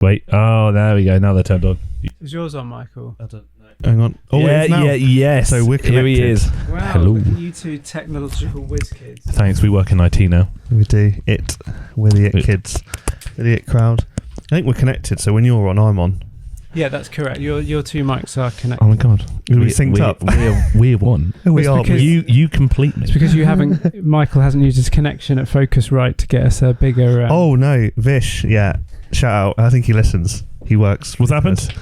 Wait. Oh, there we go. Now they're turned on. Is yours on, Michael? I don't know. Hang on. Oh, yes. So we're connected. Here he is. Wow, Hello. look at you two technological whiz kids. Thanks. We work in IT now. We do. We're the it kids. We're the it crowd. I think we're connected, so when you're on, I'm on. Yeah, that's correct. Your two mics are connected. Oh my god. We synced up. We're one. We are. You complete me. It's because you haven't. Michael hasn't used his connection at Focusrite to get us a bigger. Oh no, Vish. Yeah, shout out. I think he listens. He works. What's happened?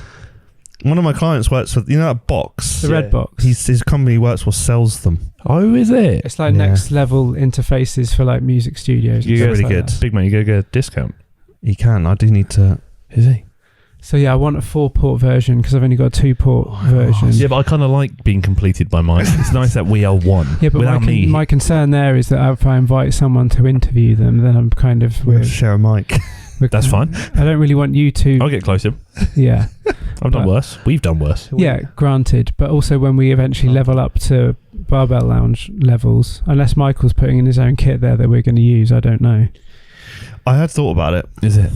One of my clients works for that box. the red box. His company works for sells them. Oh, is it? It's like next level interfaces for like music studios. He's really like good. that. Big man, you go get a discount. He can. I do need to. Is he? So yeah, I want a 4-port version because I've only got a 2-port version. Yeah, but I kind of like being completed by Mike. It's nice that we are one. Yeah, but without me. my concern there is that if I invite someone to interview them, then I'm kind of We have to share a mic. That's fine. I don't really want you to. I'll get closer. Yeah. I've done worse. We've done worse. Yeah, granted. But also when we eventually level up to Barbell Lounge levels, unless Michael's putting in his own kit there that we're going to use, I don't know. I had thought about it. Is it?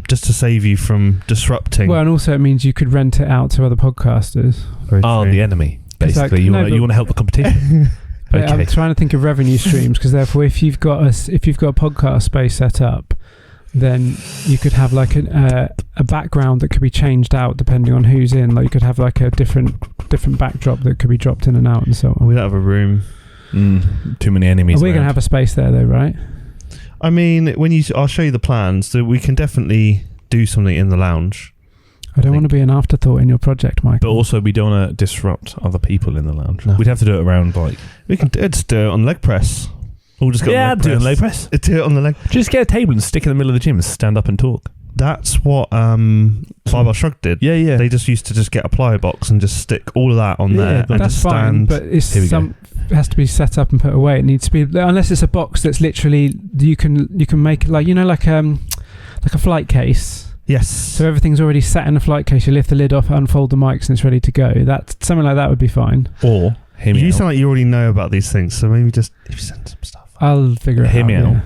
Just to save you from disrupting. Well, and also it means you could rent it out to other podcasters. The enemy, basically. You want to help the competition. Okay. Okay. I'm trying to think of revenue streams because therefore, if you've got a podcast space set up, then you could have like a background that could be changed out depending on who's in. Like you could have like a different backdrop that could be dropped in and out and so on. We don't have a room. Too many enemies. We're going to have a space there though, right? I mean, I'll show you the plans. So we can definitely do something in the lounge. I don't want to be an afterthought in your project, Michael. But also, we don't want to disrupt other people in the lounge. No. We'd have to do it around like. We can just do it on leg press. We'll just go. Yeah, do it on leg press. Do it on the leg. Just get a table and stick it in the middle of the gym and stand up and talk. That's what Barbell Shrug did. Yeah. They just used to just get a plyo box and just stick all of that on there. And that's just fine. stand. But it has to be set up and put away. It needs to be unless it's a box that's literally you can make like like a flight case. Yes. So everything's already set in a flight case. You lift the lid off, unfold the mics, and it's ready to go. That something like that would be fine. Or you sound like you already know about these things, so maybe just if you send some stuff. I'll figure it out. Hear me out. Yeah.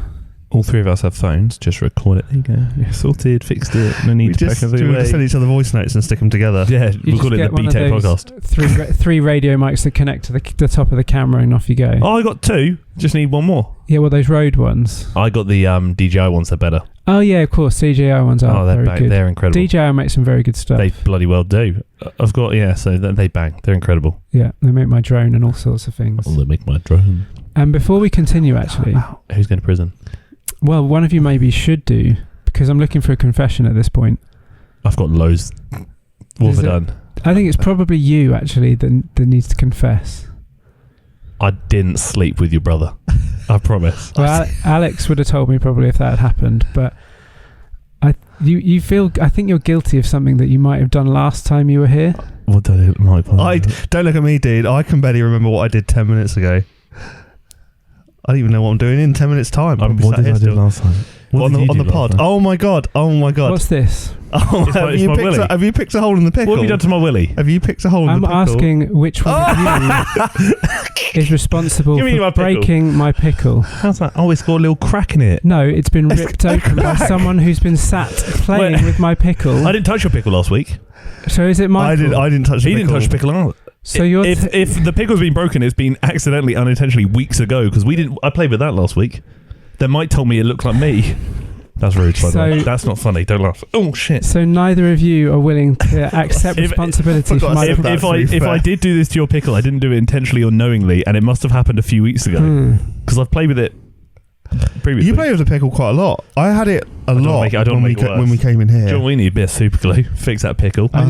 All three of us have phones. Just record it. There you go. Yeah, sorted. Fixed it. No need to pack everything away. Send each other voice notes and stick them together. Yeah, You we'll call it just the get BTEC one of those podcast. Three radio mics that connect to the top of the camera, and off you go. Oh, I got 2. Just need one more. Yeah, well, those Rode ones. I got the DJI ones. They're better. Oh yeah, of course. DJI ones are very good. They're incredible. DJI make some very good stuff. They bloody well do. I've got so they bang. They're incredible. Yeah, they make my drone and all sorts of things. Oh, they make my drone. And before we continue, actually, Who's going to prison? well, one of you maybe should do because I'm looking for a confession at this point. I've got loads. What have I done? I think it's probably you actually that needs to confess. I didn't sleep with your brother. I promise. Well, Alex would have told me probably if that had happened, but I think you're guilty of something that you might have done last time you were here. What did I Don't look at me, dude. I can barely remember what I did 10 minutes ago. I don't even know what I'm doing in 10 minutes' time. What did I do last time? On the pod. Oh my god. What's this? Oh, It's my willy. have you picked a hole in the pickle? What have you done to my willy? Have you picked a hole in the pickle? I'm asking which one of you is responsible Give me my for pickle. breaking my pickle. How's that? Oh, it's got a little crack in it. No, it's been ripped open by someone who's been sat playing with my pickle. I didn't touch your pickle last week. So is it my I didn't touch the He pickle. didn't touch the pickle either. So if the pickle's been broken, it's been accidentally, unintentionally weeks ago because I played with that last week. Then Mike told me it looked like me. That's rude. By the way. That's not funny. Don't laugh. Oh shit. So neither of you are willing to accept responsibility for my If I did do this to your pickle, I didn't do it intentionally or knowingly, and it must have happened a few weeks ago because I've played with it previously. You play with the pickle quite a lot. I had it a lot when we came in here. John, we need a bit of super glue. Fix that pickle. I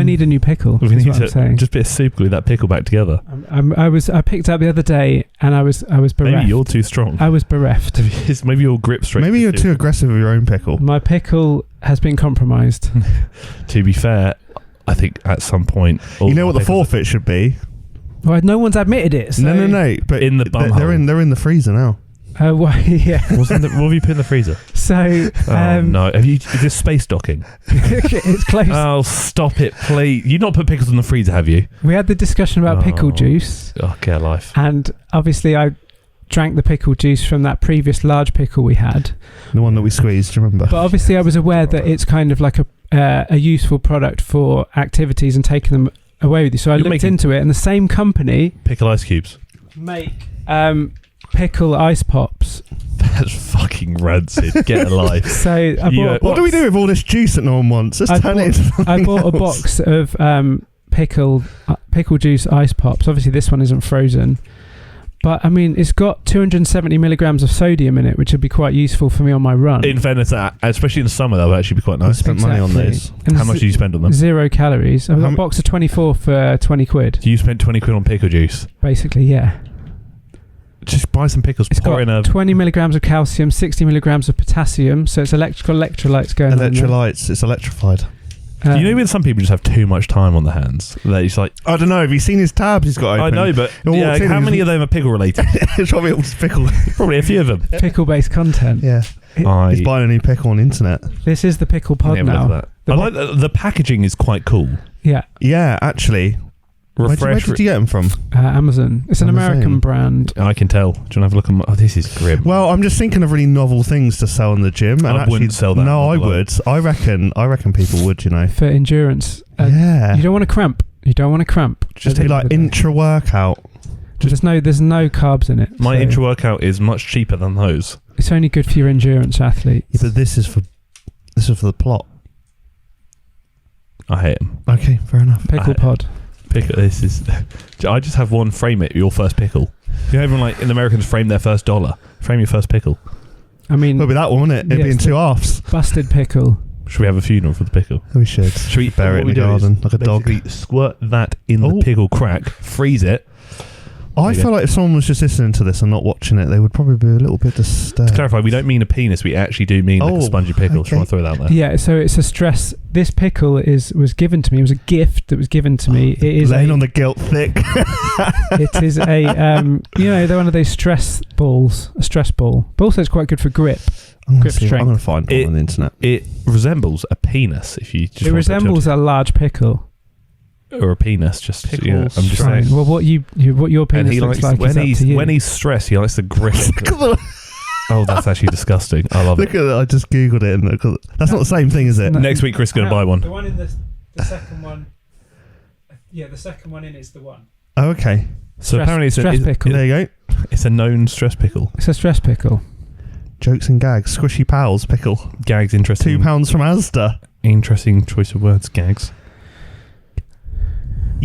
need a new pickle. We need to just a bit of super glue that pickle back together. I picked up the other day and I was bereft. Maybe you're too strong. I was bereft. Maybe your grip strength. Maybe you're too aggressive with your own pickle. My pickle has been compromised. To be fair, I think at some point, you know what the forfeit should be? Well, no one's admitted it. So No. But in the bum they're in the freezer now. Well, yeah. What have you put in the freezer? So, no. Is this space docking? It's close. Oh, stop it, please. You've not put pickles in the freezer, have you? We had the discussion about pickle juice. Oh, get a life. And obviously I drank the pickle juice from that previous large pickle we had. The one that we squeezed, do you remember? But obviously I was aware that it's kind of like a useful product for activities and taking them away with you. So I looked into it, and the same company... Pickle ice cubes. Make pickle ice pops. That's fucking rancid. Get a life. So I bought what do we do with all this juice that no one wants? Let's turn it into something I bought a else. box of pickle juice ice pops. Obviously this one isn't frozen, but I mean it's got 270 milligrams of sodium in it, which would be quite useful for me on my run. In fairness, especially in the summer, that would actually be quite nice. I spent money on those. And How much did you spend on them? 0 calories. I've got a box of 24 for 20 quid. You spent 20 quid on pickle juice? Basically, yeah. Just buy some pickles. It's got 20 milligrams of calcium, 60 milligrams of potassium, so it's electrolytes going on. Electrolytes, it's electrified. You know when some people just have too much time on their hands? They're just like... I don't know, have you seen his tabs he's got open? I know, but how many of them are pickle related? It's probably all just pickle. Probably a few of them. Pickle-based content. Yeah. He's buying a new pickle on the internet. This is the pickle pod now. I like the packaging is quite cool. Yeah. Yeah, actually. Where did you get them from? Amazon. It's an American brand. I can tell. Do you want to have a look at my... Oh, this is grim. Well, I'm just thinking of really novel things to sell in the gym. And I wouldn't sell that. No, I would. I reckon people would, you know. For endurance. Yeah. You don't want to cramp. Just be like intra-workout. There's no carbs in it. My intra-workout is much cheaper than those. It's only good for your endurance athletes. Yeah, but this is for the plot. I hate them. Okay, fair enough. Pickle pod. This is... I just have one. Frame it. Your first pickle. You know, everyone like in Americans frame their first $1. Frame your first pickle. I mean, it'll be that one, won't it? It'll be in 2 halves. Busted pickle. Should we have a funeral for the pickle? We should. Should we bury it in the garden like a dog? Squirt that in the pickle crack. Freeze it. I feel like if someone was just listening to this and not watching it, they would probably be a little bit disturbed. To clarify, we don't mean a penis. We actually do mean like a spongy pickle. Okay. Just want to throw that out there. Yeah, so it's a stress. This pickle was given to me. It was a gift that was given to me. It is laying on the guilt thick. It is a they're one of those stress balls, a stress ball. But also it's quite good for grip. Grip strength. I'm going to find it on the internet. It resembles a penis. If you just it resembles a large pickle. Or a penis, just I'm just saying. Well, what your penis looks like when is up to you. When he's stressed, he likes to grip. Oh, that's actually disgusting. I love it. Look at that! I just googled it, and that's not the same thing, is it? No. Next week, Chris is going to buy one. The one in the second one. Yeah, the second one in is the one. Oh, okay. So apparently, it's stress pickle. There you go. It's a known stress pickle. It's a stress pickle. Jokes and gags. Squishy pals pickle. Gags. Interesting. £2 from Asda. Interesting choice of words. Gags.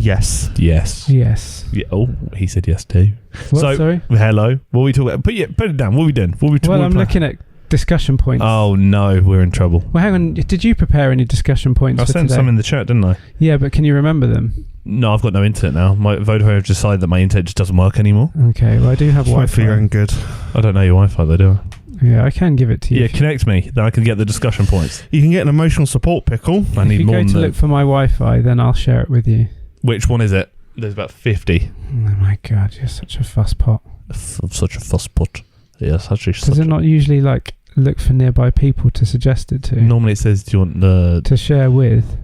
Yes. Yeah, oh, he said yes too. What, sorry? Hello. What are we talking about? Put it down. What are we doing? I'm looking at discussion points. Oh no, we're in trouble. Well, hang on. Did you prepare any discussion points? I sent some in the chat, didn't I? Yeah, but can you remember them? No, I've got no internet now. My Vodafone have decided that my internet just doesn't work anymore. Okay, well I do have Wi-Fi. For your own good. I don't know your Wi-Fi though, do I? Yeah, I can give it to you. Yeah, connect me. Then I can get the discussion points. You can get an emotional support pickle. I need more. If you go to look for my Wi-Fi, then I'll share it with you. Which one is it? There's about 50. Oh my god, you're such a fusspot. I'm such a fusspot. Yeah, Does it not usually look for nearby people to suggest it to? Normally it says, do you want to share with?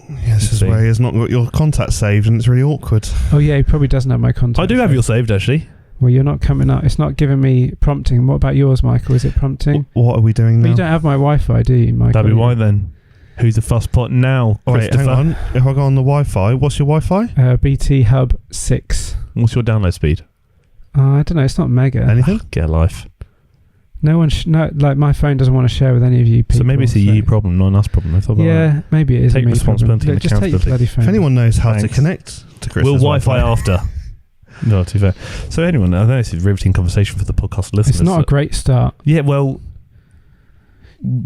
Yeah, this is where he has not got your contact saved and it's really awkward. Oh yeah, he probably doesn't have my contact. I do have yours saved actually. Well, you're not coming up. It's not giving me prompting. What about yours, Michael? Is it prompting? What are we doing now? Well, you don't have my Wi-Fi, do you, Michael? That'd be why then. Who's the fusspot now? Wait, hang on. If I go on the Wi-Fi, what's your Wi-Fi? BT Hub 6. What's your download speed? I don't know. It's not mega. Anything? Get a life. No one, my phone doesn't want to share with any of you people. So maybe it's a you problem, not an us problem. Yeah, maybe it is. Take responsibility and just take your bloody phone. If anyone knows how to connect to Chris's we'll Wi-Fi after. No, too fair. So anyone, I know this is a riveting conversation for the podcast listeners. It's not a great start. Yeah, well,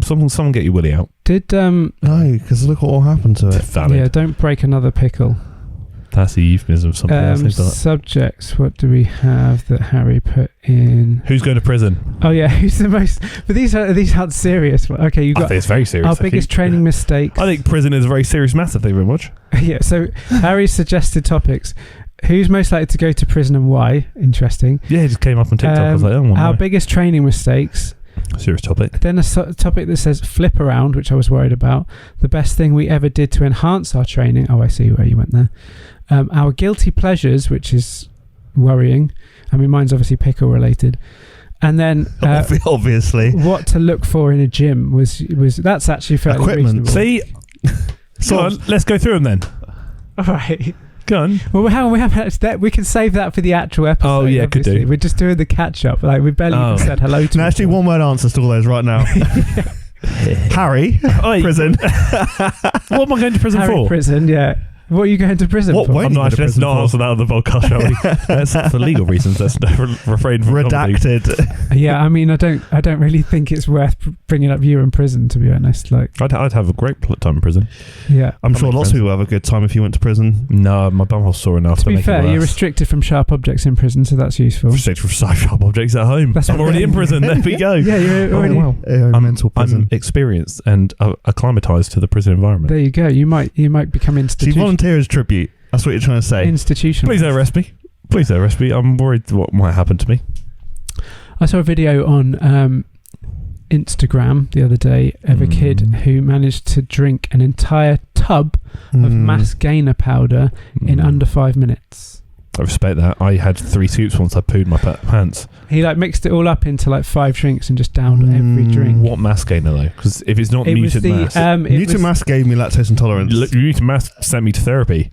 someone get your willy out. No, because look what will happen to it. Valid. Yeah, don't break another pickle. That's a euphemism of something else. Subjects, what do we have that Harry put in? Who's going to prison? Oh yeah, who's the most... But these aren't serious. Okay, you've got... I think it's very serious. Our biggest training mistakes. I think prison is a very serious matter, thank you very much. Yeah, so Harry's suggested topics. Who's most likely to go to prison and why? Interesting. Yeah, it just came up on TikTok. I was like, oh, our biggest training mistakes. Serious topic. Then a topic that says flip around, which I was worried about. The best thing we ever did to enhance our training. Oh, I see where you went there. Our guilty pleasures, which is worrying. I mean, mine's obviously pickle related. And then obviously, what to look for in a gym was that's actually fairly equipment. reasonable. See, so on, let's go through them then. All right. Go on. Well, we haven't. We can save that for the actual episode. Oh yeah, obviously. could do. We're just doing the catch up. Like we barely even said hello to. No, actually, one word answers to all those right now. Harry, prison. What am I going to prison for? Prison, yeah. What are you going to prison for? I'm not actually. Let's not answer that on the podcast, shall we? That's for legal reasons. Let's refrain from redacted. Yeah, I mean, I don't really think it's worth bringing up you in prison, to be honest. Like, I'd have a great time in prison. Yeah, I'm sure lots of people have a good time if you went to prison. No, my bumhole's sore enough. To be fair, you're restricted from sharp objects in prison, so that's useful. Restricted from sharp objects at home. I'm already in prison. There we go. Yeah, you're already. I'm mental prison. I'm experienced and acclimatized to the prison environment. There you go. You might become institutional. So you volunteer as tribute. That's what you're trying to say. Institutional. Please don't arrest me. Please don't arrest me. I'm worried what might happen to me. I saw a video on Instagram the other day of a kid who managed to drink an entire tub of mass gainer powder in under 5 minutes. I respect that. I had 3 scoops once I pooed my pants. He mixed it all up into 5 drinks and just downed every drink. What mass gainer though? Because if it's not mutant mass, mutant mass gave me lactose intolerance. Mutant mass sent me to therapy.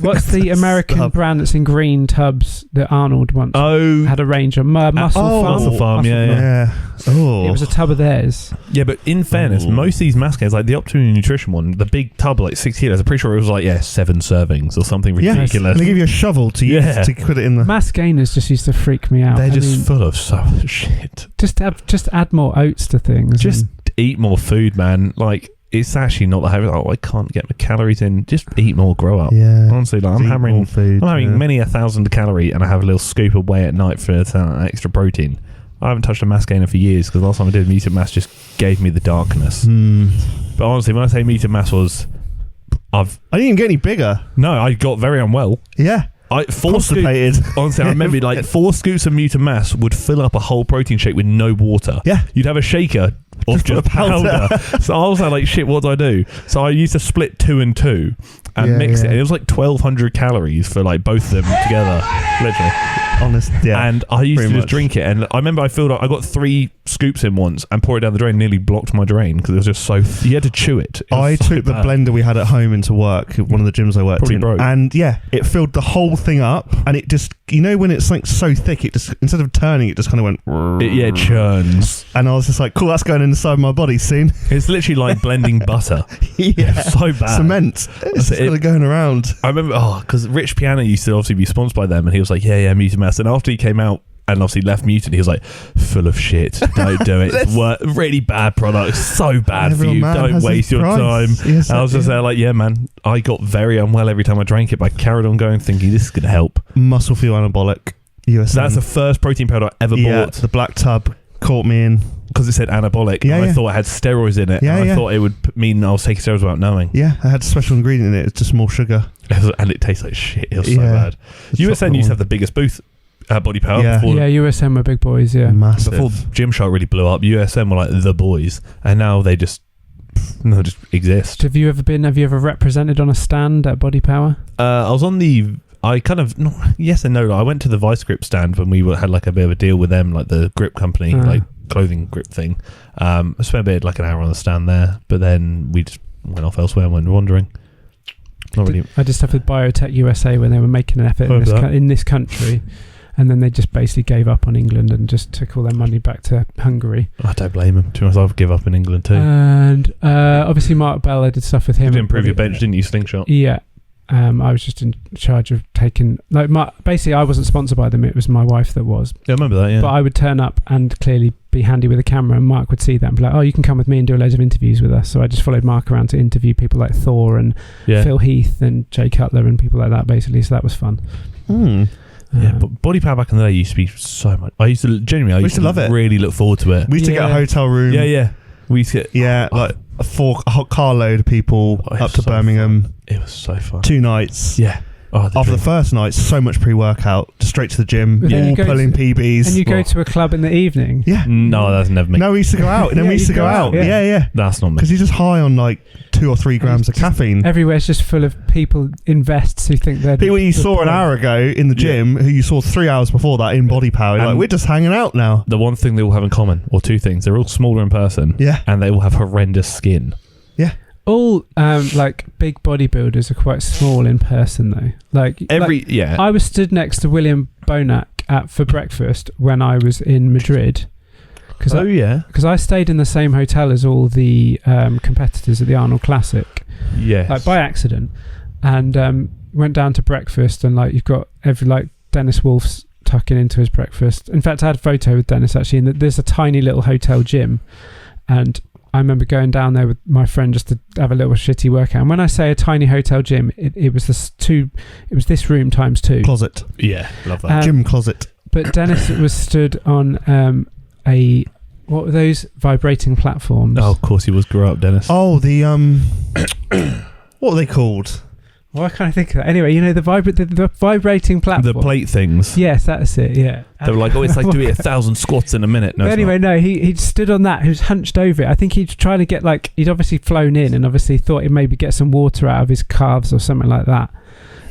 What's the American brand that's in green tubs that Arnold once had a range of? Muscle Farm. Muscle Farm, yeah. Oh, it was a tub of theirs. Yeah, but in fairness, most of these mass gainers, like the Optimum Nutrition one, the big tub, 6 kilos, I'm pretty sure it was 7 servings or something ridiculous. And they give you a shovel to use to put it in the... Mass gainers just used to freak me out. They're full of shit. Just add more oats to things. Just eat more food, man. It's actually not the heavy. I can't get my calories in. Just eat more. Grow up. Yeah. Honestly, I'm having many 1,000 calorie, and I have a little scoop away at night for extra protein. I haven't touched a mass gainer for years because last time I did mutant mass just gave me the darkness. But honestly, when I say mutant mass I didn't even get any bigger. No, I got very unwell. Yeah. 4 scoops, honestly, I remember 4 scoops of mutant mass would fill up a whole protein shake with no water. Yeah. You'd have a shaker of just powder. So I was like, shit, what do I do? So I used to split 2 and 2 and mix it. And it was 1,200 calories for both of them together. Literally. Honest, yeah. And I used to just drink it. And I remember I got 3 scoops in once and poured it down the drain, nearly blocked my drain because it was just so... you had to chew it. I took the blender we had at home into work, one of the gyms I worked in. Broke. And it filled the whole thing up. And it just... when it's so thick, it just... instead of turning, it just kind of went... It churns. And I was just cool, that's going inside my body soon. It's literally like blending butter. Yeah. It's so bad. Cement. It's just kind of going around. I remember, because Rich Piano used to obviously be sponsored by them, and he was like, yeah, mutant mass. And after he came out and obviously left mutant, he was like, full of shit. Don't do it. It's really bad products. So bad for you. Don't waste your time. Yes, and I was just there yeah, man. I got very unwell every time I drank it, but I carried on going thinking this is going to help. Muscle Fuel Anabolic. USM. That's the first protein powder I ever bought. The black tub caught me in. Because it said anabolic, and I thought it had steroids in it, and I thought it would mean I was taking steroids without knowing. Yeah, it had a special ingredient in it. It's just more sugar. And it tastes like shit. It was so bad. USM used to have the biggest booth at Body Power. Yeah, USM were big boys, Massive. Before Gymshark really blew up, USM were the boys, and now they just exist. Have you ever represented on a stand at Body Power? I was on yes and no. I went to the Vice Grip stand when we had a bit of a deal with them, the grip company, clothing grip thing. I spent a bit an hour on the stand there, but then we just went off elsewhere and went wandering. Not really. I did stuff with Biotech USA when they were making an effort in this country, and then they just basically gave up on England and just took all their money back to Hungary. I don't blame them. To be honest, I'd give up in England too. And obviously Mark Bell, I did stuff with him. You did improve your bench, didn't you, Slingshot? Yeah. I was just in charge of taking... basically, I wasn't sponsored by them. It was my wife that was. Yeah, I remember that, yeah. But I would turn up and clearly be handy with a camera, and Mark would see that and be like, you can come with me and do loads of interviews with us. So I just followed Mark around to interview people like Thor and Phil Heath and Jay Cutler and people like that, basically. So that was fun. Yeah, but Body Power back in the day used to be so much... I used to love it. Really look forward to it. We used to get a hotel room. Yeah. We used to get... a whole carload of people up to Birmingham. Fun. It was so fun. 2 nights. Yeah. After the first night, so much pre-workout, just straight to the gym, all pulling PBs. And you go to a club in the evening. Yeah. No, that's never me. No, we used to go out. And then we used to go out. Yeah. That's not me. Because you're just high on like 2 or 3 grams of caffeine. Everywhere's just full of people in vests who think they're people you saw an hour ago in the gym who you saw 3 hours before that in body power. Like, we're just hanging out now. The one thing they all have in common, or 2 things, they're all smaller in person. Yeah. And they all have horrendous skin. Yeah. All like big bodybuilders are quite small in person though. I was stood next to William Bonac for breakfast when I was in Madrid. Because I stayed in the same hotel as all the competitors at the Arnold Classic. Yes. Like by accident, and went down to breakfast, and like you've got Dennis Wolf's tucking into his breakfast. In fact, I had a photo with Dennis actually, and there's a tiny little hotel gym, and I remember going down there with my friend just to have a little shitty workout. And when I say a tiny hotel gym, it was this room times 2 closet. Yeah, love that gym closet. But Dennis was stood on what were those vibrating platforms? Oh, of course he was. Grow up, Dennis. Oh, the what were they called? Why can't I think of that? Anyway, you know the vibrating platform. The plate things. Yes, that's it. Yeah. They were like, it's like doing 1,000 squats in a minute. No, but anyway, no, he stood on that. He was hunched over it. I think he'd trying to get he'd obviously flown in and obviously thought he'd maybe get some water out of his calves or something like that.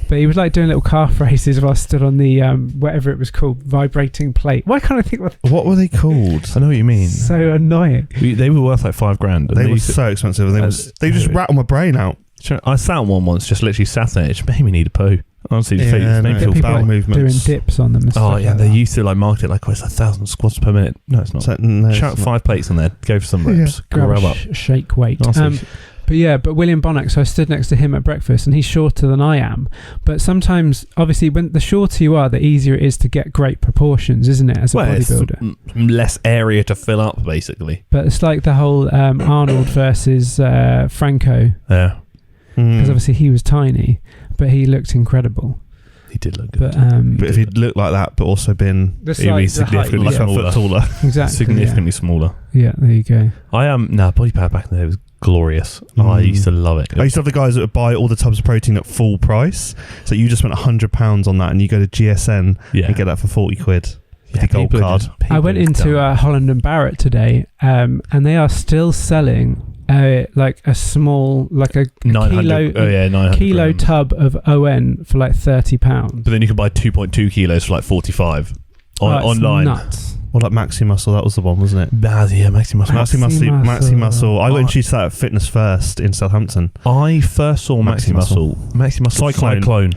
But he was like doing little calf races while I stood on the whatever it was called, vibrating plate. Why can't I think what were they called? I know what you mean. So annoying. They were worth like $5,000. They were so expensive. They just rattled my brain out. I sat on one once, just literally sat there. It just made me need a poo. Honestly, made me feel bowel movements. Doing dips on them and stuff. Oh yeah, they used to market it like it's 1,000 squats per minute. No, it's not. Chuck 5 plates on there. Go for some reps. Grab up. Shake weight. But William Bonac, so I stood next to him at breakfast, and he's shorter than I am. But sometimes, obviously, when the shorter you are, the easier it is to get great proportions, isn't it, as a bodybuilder? It's less area to fill up, basically. But it's like the whole Arnold versus Franco. Yeah. Because obviously he was tiny, but he looked incredible. He did look good. But if he'd looked like that, but also been he'd be significantly smaller. A foot taller. Exactly. Significantly smaller. Yeah, there you go. Body power back in the day was glorious. I used to love it. I used to have the guys that would buy all the tubs of protein at full price. So you just spent £100 on that, and you go to GSN and get that for 40 quid. With the gold card. I went into Holland and Barrett today, and they are still selling like a small, like a kilo tub of ON for like £30. But then you could buy 2.2 kilos for like 45 online. Nuts. Well, like Maxi Muscle, that was the one, wasn't it? Yeah, Maxi Muscle. Maxi Muscle. I went and she sat at Fitness First in Southampton. I first saw Maxi Muscle Cyclone.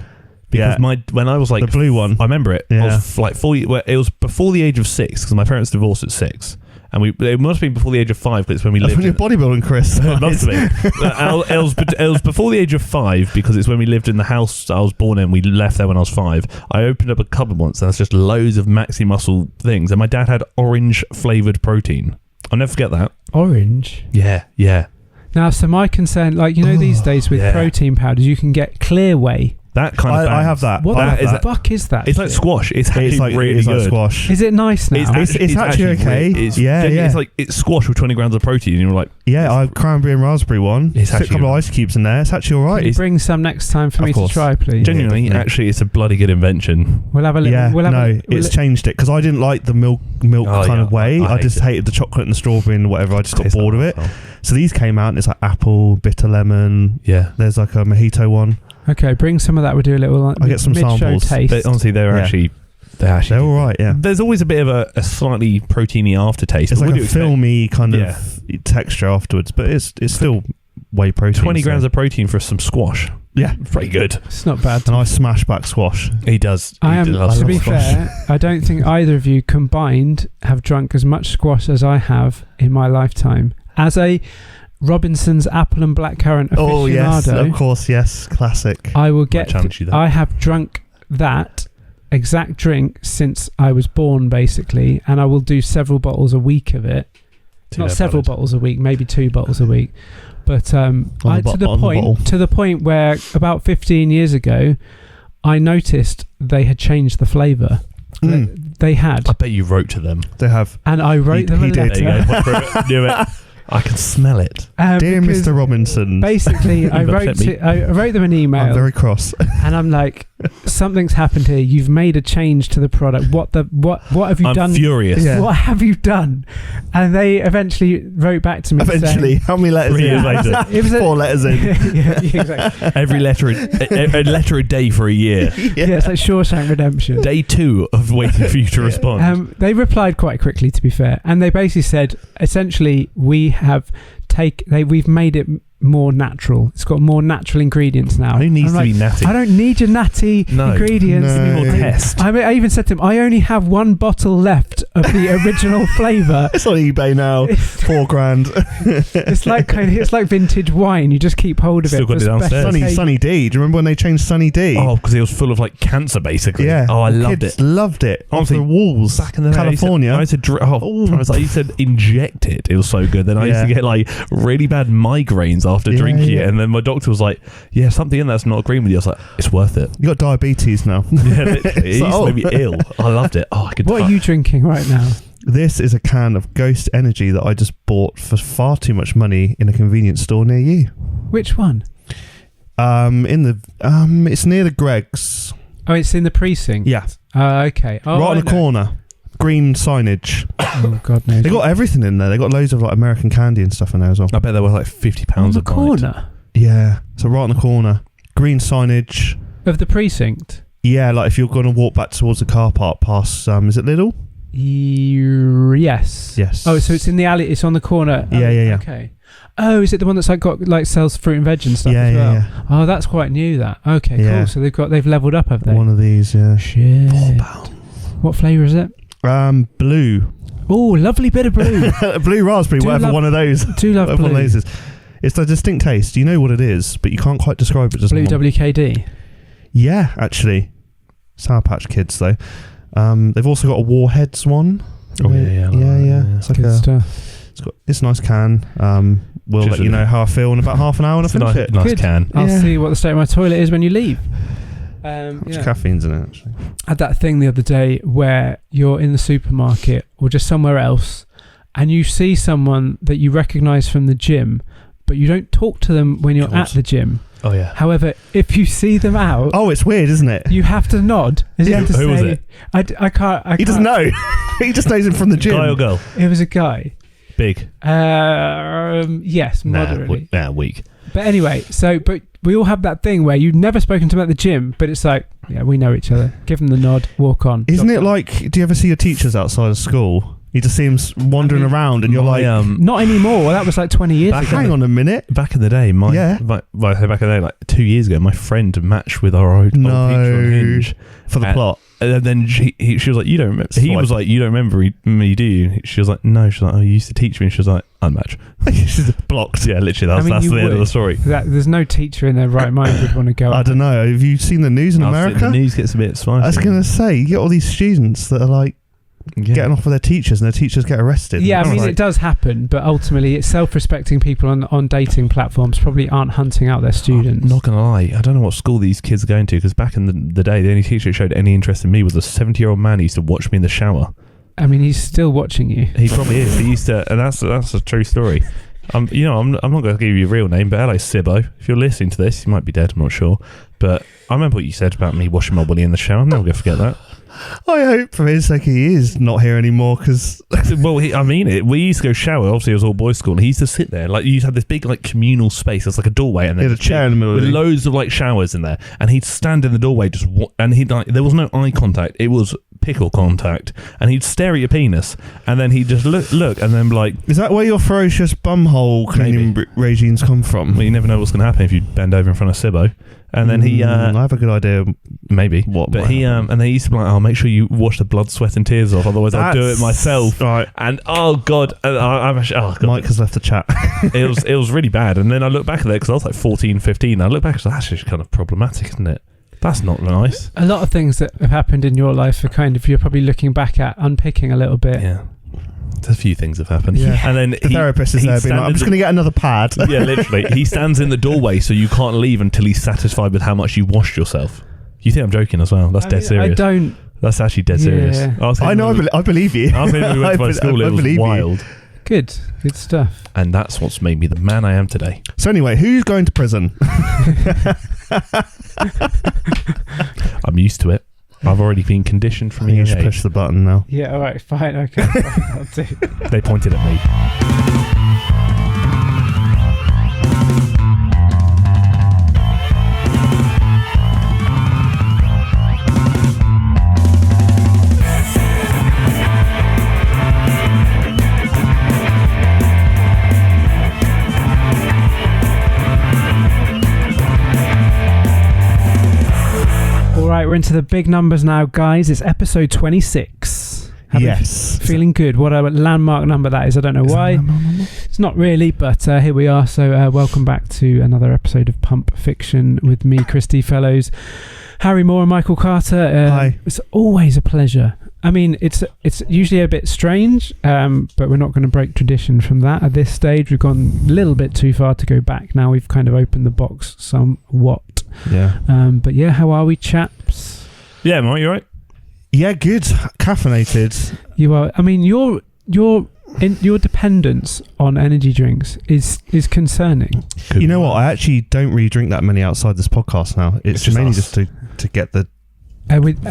Because when I was like the blue one, I remember it. Yeah. I was like 40. Well, it was before the age of 6 because my parents divorced at 6, and it must have been before the age of 5 because it's when we lived. When you're bodybuilding, Chris. It must have been. It was before the age of 5 because it's when we lived in the house I was born in. We left there when I was 5. I opened up a cupboard once and there's just loads of Maxi Muscle things, and my dad had orange flavoured protein. I'll never forget that. Orange. Yeah. Now, so my concern, these days with protein powders, you can get clear whey. That kind of I have that. What the fuck is that? It's like squash. It's actually really good. Like squash. Is it nice now? It's actually okay. It's like it's squash with 20 grams of protein, and you're like, I have cranberry and raspberry one. It's a couple of ice cubes in there. It's actually all right. Can you bring some next time for me to try, please? Genuinely, actually, it's a bloody good invention. We'll have a little. It's changed it because I didn't like the milk kind of whey. I just hated the chocolate and the strawberry and whatever. I just got bored of it. So these came out and it's like apple, bitter lemon. Yeah. There's like a mojito one. Okay, bring some of that. We'll do a little. I get some samples. Taste. Honestly, they're all right. Yeah. There's always a bit of a slightly proteiny aftertaste. It's like a filmy kind of texture afterwards, but it's still whey protein. 20 grams of protein for some squash. Yeah, pretty good. It's not bad. And I smash back squash. He does. To be fair, I don't think either of you combined have drunk as much squash as I have in my lifetime. As a Robinson's apple and blackcurrant aficionado. Oh yes, of course, yes, classic. I have drunk that exact drink since I was born, basically, and I will do several bottles a week of it. Not several bottles a week, maybe 2 bottles a week. But to the point where about 15 years ago, I noticed they had changed the flavour. They had. I bet you wrote to them. They have. And I wrote them a letter. There you go. Knew it. I can smell it. Dear Mr. Robinson. Basically, I wrote them an email. I'm very cross. And I'm like, something's happened here. You've made a change to the product. What have you done? I'm furious. Yeah. What have you done? And they eventually wrote back to me. Eventually, saying, how many letters in? later. It was 4 letters in. yeah, exactly. Every letter, a letter a day for a year. Yeah, it's like Shawshank Redemption. Day 2 of waiting for you to respond. They replied quite quickly, to be fair, and they basically said, essentially, we've made it more natural. It's got more natural ingredients now. Who needs to be natty? I don't need your natty ingredients. No. More test. I even said to him, I only have 1 bottle left of the original flavour. It's on eBay now. $4,000. It's like vintage wine. You just keep hold of Still got it downstairs. Sunny D. Do you remember when they changed Sunny D? Oh, because it was full of like cancer, basically. Yeah. Oh, I loved Kids it. Loved it. Honestly, Off the walls. Back in the day, California. I used to inject it. It was so good. Then I used to get like really bad migraines after drinking it. And then my doctor was like, yeah, something in that's not agreeing with you. I was like, it's worth it. You got diabetes now. Yeah, literally. It used to make me ill. I loved it. Oh, I could. What are you drinking right now? This is a can of Ghost Energy that I just bought for far too much money in a convenience store near you. Which one? It's near the Greggs. Oh, it's in the precinct. Yeah. Okay. Oh, right on the corner. Green signage. Oh God knows. They got everything in there. They got loads of like American candy and stuff in there as well. I bet they were like £50 on the a corner. pint. Yeah. So right on the corner. Green signage. Of the precinct? Yeah, like if you're going to walk back towards the car park past, is it Lidl? Yes. Yes. Oh, so it's in the alley. It's on the corner. Yeah. Okay. Oh, is it the one that's like sells fruit and veg and stuff as well? Yeah. Oh, that's quite new. That. Okay, cool. So they've leveled up, have they? One of these, yeah. Shit. £4. What flavour is it? Blue. Oh, lovely bit of blue. Blue raspberry, whatever one of those. Do love blue. One of those is. It's a distinct taste. You know what it is, but you can't quite describe it. Blue WKD. Yeah, actually. Sour Patch Kids, though. They've also got a Warheads one. Oh, yeah. It's like good stuff. It's a nice can. We'll let you know how I feel in about half an hour when I finish it. Nice can. I'll see what the state of my toilet is when you leave. Caffeine's in it, actually. I had that thing the other day where you're in the supermarket or just somewhere else and you see someone that you recognise from the gym, but you don't talk to them when you're at the gym. Oh, yeah. However, if you see them out... Oh, it's weird, isn't it? You have to nod. Who was it? I can't... He doesn't know. He just knows him from the gym. Guy or girl? It was a guy. Big? Yes, moderately. Weak. But anyway, but we all have that thing where you've never spoken to them at the gym, but it's like, yeah, we know each other. Give them the nod, walk on. Isn't it like, do you ever see your teachers outside of school? You just see them wandering around and you're like... not anymore. Well, that was like 20 years ago. Hang on a minute. Back in the day, like 2 years ago, my friend matched with our old teacher on Hinge. For the plot. And then she was like, you don't remember. He was like, you don't remember me, do you? She was like, no. She's like, oh, you used to teach me. And she was like, unmatch. She's blocked. Yeah, literally. That's the end of the story. There's no teacher in their right mind would want to go. I don't know. Have you seen the news in America? The news gets a bit spicy. I was going to say, you get all these students that are like, getting off with their teachers and their teachers get arrested. Yeah, I mean, it does happen, but ultimately it's self-respecting people on dating platforms probably aren't hunting out their students. I'm not going to lie, I don't know what school these kids are going to, because back in the day, the only teacher that showed any interest in me was a 70-year-old man who used to watch me in the shower. I mean, he's still watching you. He probably is. He used to, and that's a true story. I'm not going to give you a real name, but hello, Sibbo. If you're listening to this, you might be dead, I'm not sure. But I remember what you said about me washing my willy in the shower. I'm never going to forget that. I hope for his sake he is not here anymore, because... Well, I mean it. We used to go shower. Obviously, it was all boys' school. And he used to sit there. Like, you used to have this big, like, communal space. It's like a doorway. And then a chair in the middle with loads of, like, showers in there. And he'd stand in the doorway and he'd, like... There was no eye contact. It was pickle contact. And he'd stare at your penis. And then he'd just look and then, like... Is that where your ferocious bumhole cleaning regimes come from? Well, you never know what's going to happen if you bend over in front of Sibbo. And then he... I have a good idea. Maybe. But he... and they used to be like, oh, make sure you wash the blood, sweat and tears off. Otherwise, I'll do it myself. Right. And, oh, God. God. Mike has left the chat. It was really bad. And then I look back at it, because I was like 14, 15. I look back and I was like, that's just kind of problematic, isn't it? That's not nice. A lot of things that have happened in your life are kind of... You're probably looking back at, unpicking a little bit. Yeah. A few things have happened. Yeah. And then the therapist is there being like, I'm just going to get another pad. Yeah, literally. He stands in the doorway so you can't leave until he's satisfied with how much you washed yourself. You think I'm joking as well? That's dead serious. I don't. That's actually dead serious. I know, I believe you. I think when we went to my school, it was wild. Good stuff. And that's what's made me the man I am today. So anyway, who's going to prison? I'm used to it. I've already been conditioned from you should push the button now. Yeah, all right, fine, okay. I'll do. They pointed at me. Right, we're into the big numbers now, guys. It's episode 26. Yes. Feeling good. What a landmark number that is. I don't know why. It's not really, but here we are. So welcome back to another episode of Pump Fiction with me, Christy Fellows, Harry Moore and Michael Carter. Hi. It's always a pleasure. I mean, it's usually a bit strange, but we're not going to break tradition from that at this stage. We've gone a little bit too far to go back. Now we've kind of opened the box somewhat. Yeah. But yeah, how are we, chaps? Yeah, Mike, you right? Yeah, good. Caffeinated. You are. I mean, your dependence on energy drinks is concerning. You know what? I actually don't really drink that many outside this podcast now. It's just mainly just to get the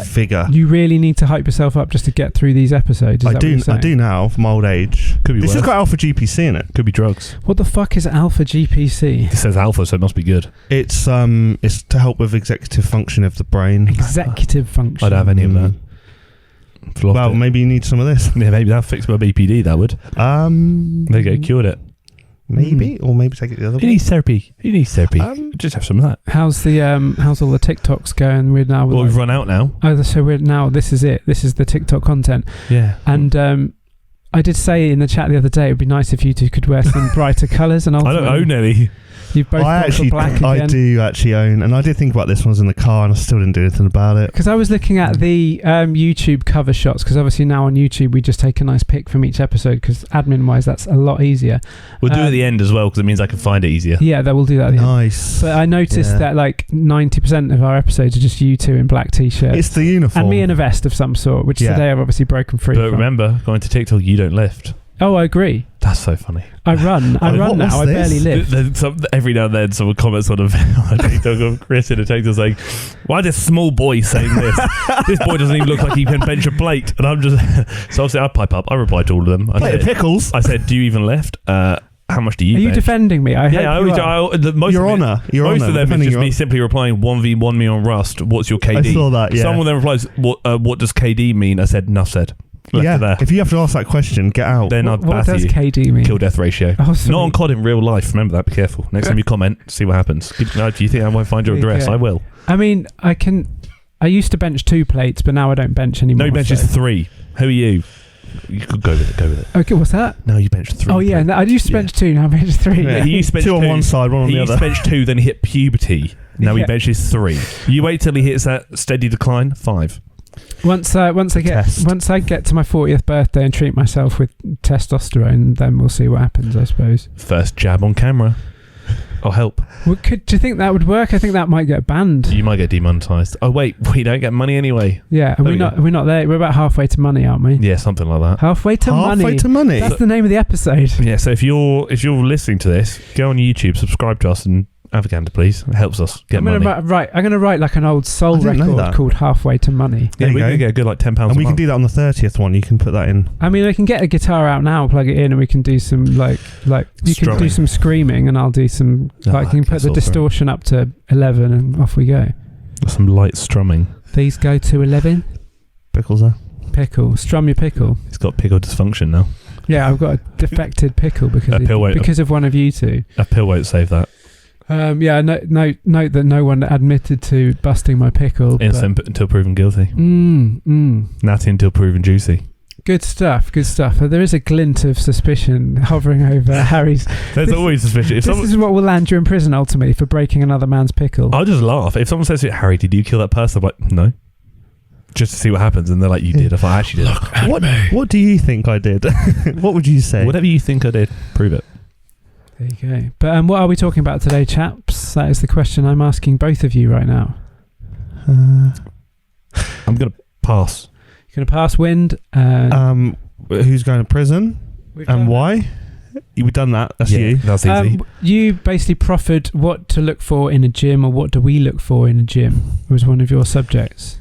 figure. You really need to hype yourself up just to get through these episodes. I do now for my old age. Could be. This has got alpha GPC in it. Could be drugs. What the fuck is alpha GPC? It says alpha, so it must be good. It's to help with executive function of the brain. Executive function. I don't have any of that. Well, maybe you need some of this. Yeah, maybe that'll fix my BPD. That would. They get cured it. Maybe, or maybe take it the other way. He needs therapy. Just have some of that. How's all the TikToks going? We've run out now. Oh, so this is it. This is the TikTok content. Yeah. And I did say in the chat the other day, it would be nice if you two could wear some brighter colours. And I don't own any. You've both got the black again. I do actually own, and I did think about this when I was in the car, and I still didn't do anything about it. Because I was looking at the YouTube cover shots, because obviously now on YouTube we just take a nice pic from each episode, because admin-wise that's a lot easier. We'll do it at the end as well, because it means I can find it easier. Yeah, that we'll do that at the end. Nice. But I noticed that like 90% of our episodes are just you two in black t-shirts. It's the uniform. And me in a vest of some sort, which today I've obviously broken free But remember, going to TikTok, you don't lift. Oh, I agree. That's so funny. I run now. I barely live. Every now and then, someone comments on a TikTok of Chris in a TikTok saying, "Why is this small boy saying this? This boy doesn't even look like he can bench a plate." And I'm just so obviously I pipe up. I reply to all of them. Plate of pickles. I said, "Do you even lift? How much do you?" Are bench? you defending me? Most of them is just me simply replying 1v1 me on Rust. What's your KD? I saw that. Yeah. Someone then replies, "What does KD mean?" I said, "Enough said." If you have to ask that question, get out. Then what does KD mean? Kill death ratio. Oh, not on COD in real life. Remember that. Be careful. Next time you comment, see what happens. Do you think I won't find your address? I will. I mean, I used to bench 2 plates, but now I don't bench anymore. No, you bench 3. Who are you? You could go with it. Okay, what's that? No, you bench 3. Oh yeah, I used to bench 2. Now I bench 3. Yeah, he used to bench 2 on one side, 1 on the other. He used to bench 2, then he hit puberty. Now he benches 3. You wait till he hits that steady decline. 5. Once I get to my 40th birthday and treat myself with testosterone, then we'll see what happens, I suppose. First jab on camera. I'll help. Well, do you think that would work? I think that might get banned. You might get demonetized. Oh wait, we don't get money anyway. Yeah, we're not there. We're about halfway to money, aren't we? Yeah, something like that. Halfway to money. That's the name of the episode. Yeah. So if you're listening to this, go on YouTube, subscribe to us, and have a gander, please. It helps us get money. I'm going to write like an old soul record called"Halfway to Money." Yeah, we can get a good like £10. And we can do that on the 30th one. You can put that in. I mean, I can get a guitar out now, plug it in, and we can do some like you can do some screaming, and I'll do some you can put the distortion up to 11, and off we go. Some light strumming. These go to 11. Pickles there. Pickle, strum your pickle. He's got pickle dysfunction now. Yeah, I've got a defected pickle because of one of you two. A pill won't save that. Note that no one admitted to busting my pickle. Innocent until proven guilty. Natty until proven juicy. Good stuff. There is a glint of suspicion hovering over Harry's. There's always suspicion. This is what will land you in prison ultimately for breaking another man's pickle. I'll just laugh. If someone says to me, "Harry, did you kill that person?" I'm like, "No." Just to see what happens, and they're like, "You did." If I actually did. What do you think I did? What would you say? Whatever you think I did, prove it. There you go. But what are we talking about today, chaps? That is the question I'm asking both of you right now. I'm going to pass. You're going to pass, Wind? Who's going to prison? And why? You've done that. That's you. That's easy. You basically proffered what to look for in a gym, or what do we look for in a gym, was one of your subjects.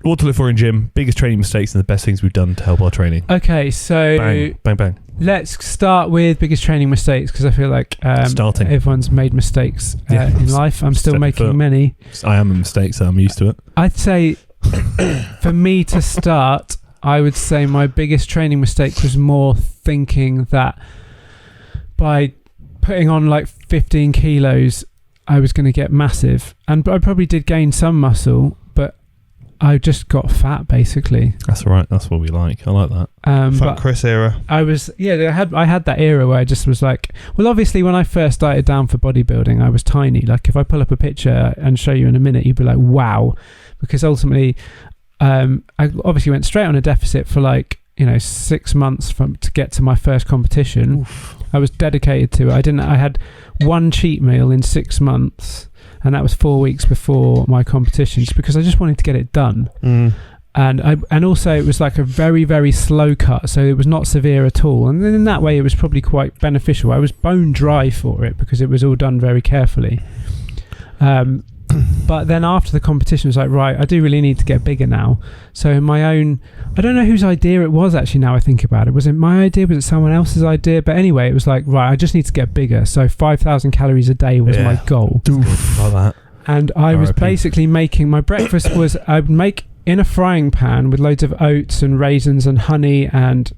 What to look for in gym, biggest training mistakes and the best things we've done to help our training. Okay, so bang, bang, bang. Let's start with biggest training mistakes, because I feel like everyone's made mistakes in life. I'm still making many. I am a mistake, so I'm used to it. I'd say for me to start, I would say my biggest training mistake was more thinking that by putting on like 15 kilos, I was going to get massive. And I probably did gain some muscle, but I just got fat, basically. That's all right. That's what we like. I like that. Fat Chris era. I had that era where I just was like, well, obviously when I first started down for bodybuilding, I was tiny. Like if I pull up a picture and show you in a minute, you'd be like, wow. Because ultimately, I obviously went straight on a deficit for 6 months to get to my first competition. Oof. I was dedicated to it. I had one cheat meal in 6 months, and that was 4 weeks before my competition, just because I just wanted to get it done. And also it was like a very, very slow cut, so it was not severe at all, and then in that way it was probably quite beneficial. I was bone dry for it because it was all done very carefully. But then after the competition, it was like, right, I do really need to get bigger now. So I don't know whose idea it was actually, now I think about it. Was it my idea? Was it someone else's idea? But anyway, it was like, right, I just need to get bigger. So 5,000 calories a day was my goal. Like that. And I was basically making, my breakfast was, I'd make in a frying pan with loads of oats and raisins and honey and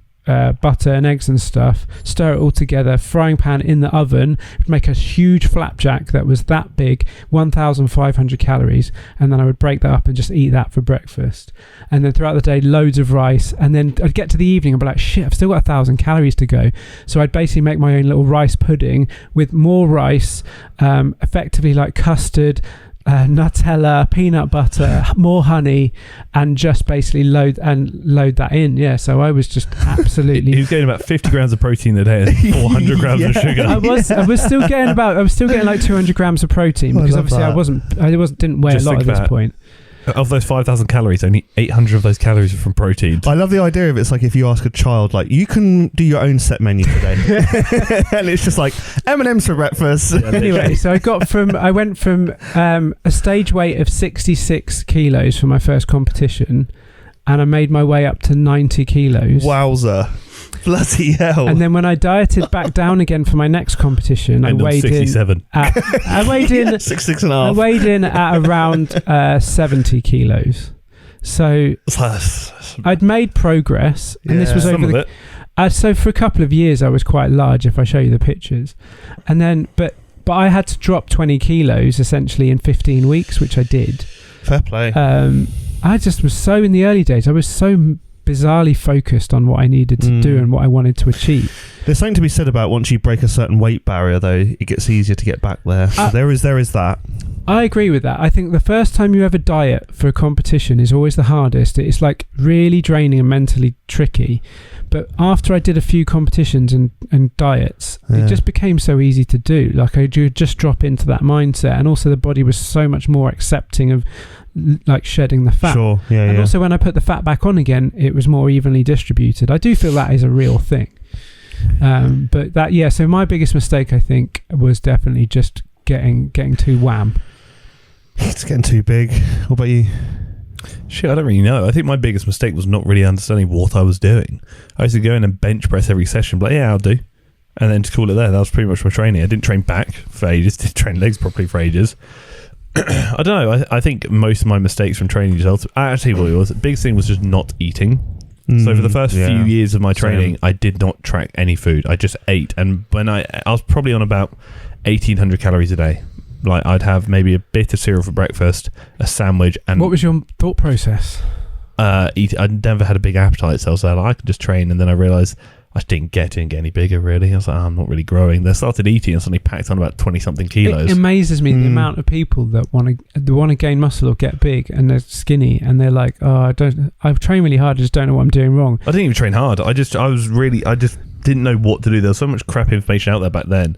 butter and eggs and stuff, stir it all together, frying pan in the oven, make a huge flapjack that was that big, 1,500 calories, and then I would break that up and just eat that for breakfast. And then throughout the day, loads of rice, and then I'd get to the evening and be like, shit, I've still got 1,000 calories to go. So I'd basically make my own little rice pudding with more rice, effectively like custard, Nutella, peanut butter, more honey, and just basically load that in. Yeah, so I was just absolutely. He was getting about 50 grams of protein a day and 400 grams of sugar. I was still getting like 200 grams of protein, because obviously I didn't weigh a lot at this point. Of those 5,000 calories, only 800 of those calories are from protein. I love the idea of it's like if you ask a child, like, you can do your own set menu today. And it's just like M&M's for breakfast. Yeah, anyway, so I went from a stage weight of 66 kilos for my first competition, and I made my way up to 90 kilos. Wowza. Bloody hell. And then when I dieted back down again for my next competition, I weighed 67. I weighed in 6.5. I weighed in at around 70 kilos. So I'd made progress, and this was over so for a couple of years I was quite large, if I show you the pictures. And then but I had to drop 20 kilos essentially in 15 weeks, which I did. Fair play. I just was so, in the early days, I was so bizarrely focused on what I needed to do and what I wanted to achieve. There's something to be said about once you break a certain weight barrier, though, it gets easier to get back there. So there is that. I agree with that. I think the first time you ever diet for a competition is always the hardest. It's like really draining and mentally tricky. But after I did a few competitions and diets, it just became so easy to do. Like I would just drop into that mindset, and also the body was so much more accepting of like shedding the fat. Sure, and also when I put the fat back on again, it was more evenly distributed. I do feel that is a real thing. But that, so my biggest mistake, I think, was definitely just getting too wham. It's getting too big. What about you? Shit, I don't really know. I think my biggest mistake was not really understanding what I was doing. I used to go in and bench press every session, but I'll do. And then just call it there. That was pretty much my training. I didn't train back for ages, didn't train legs properly for ages. I don't know. I think most of my mistakes from training results, actually what it was, the biggest thing was just not eating. So for the first few years of my training, I did not track any food. I just ate. And when I was probably on about 1,800 calories a day. Like I'd have maybe a bit of cereal for breakfast, a sandwich, and what was your thought process? I never had a big appetite, so I was like, I could just train. And then I realised I didn't get any bigger really. I was like, I'm not really growing. Then I started eating and suddenly packed on about 20 something kilos. It amazes me the amount of people that want to gain muscle or get big, and they're skinny, and they're like, I've trained really hard, I just don't know what I'm doing wrong. I didn't even train hard. I just didn't know what to do. There was so much crap information out there back then.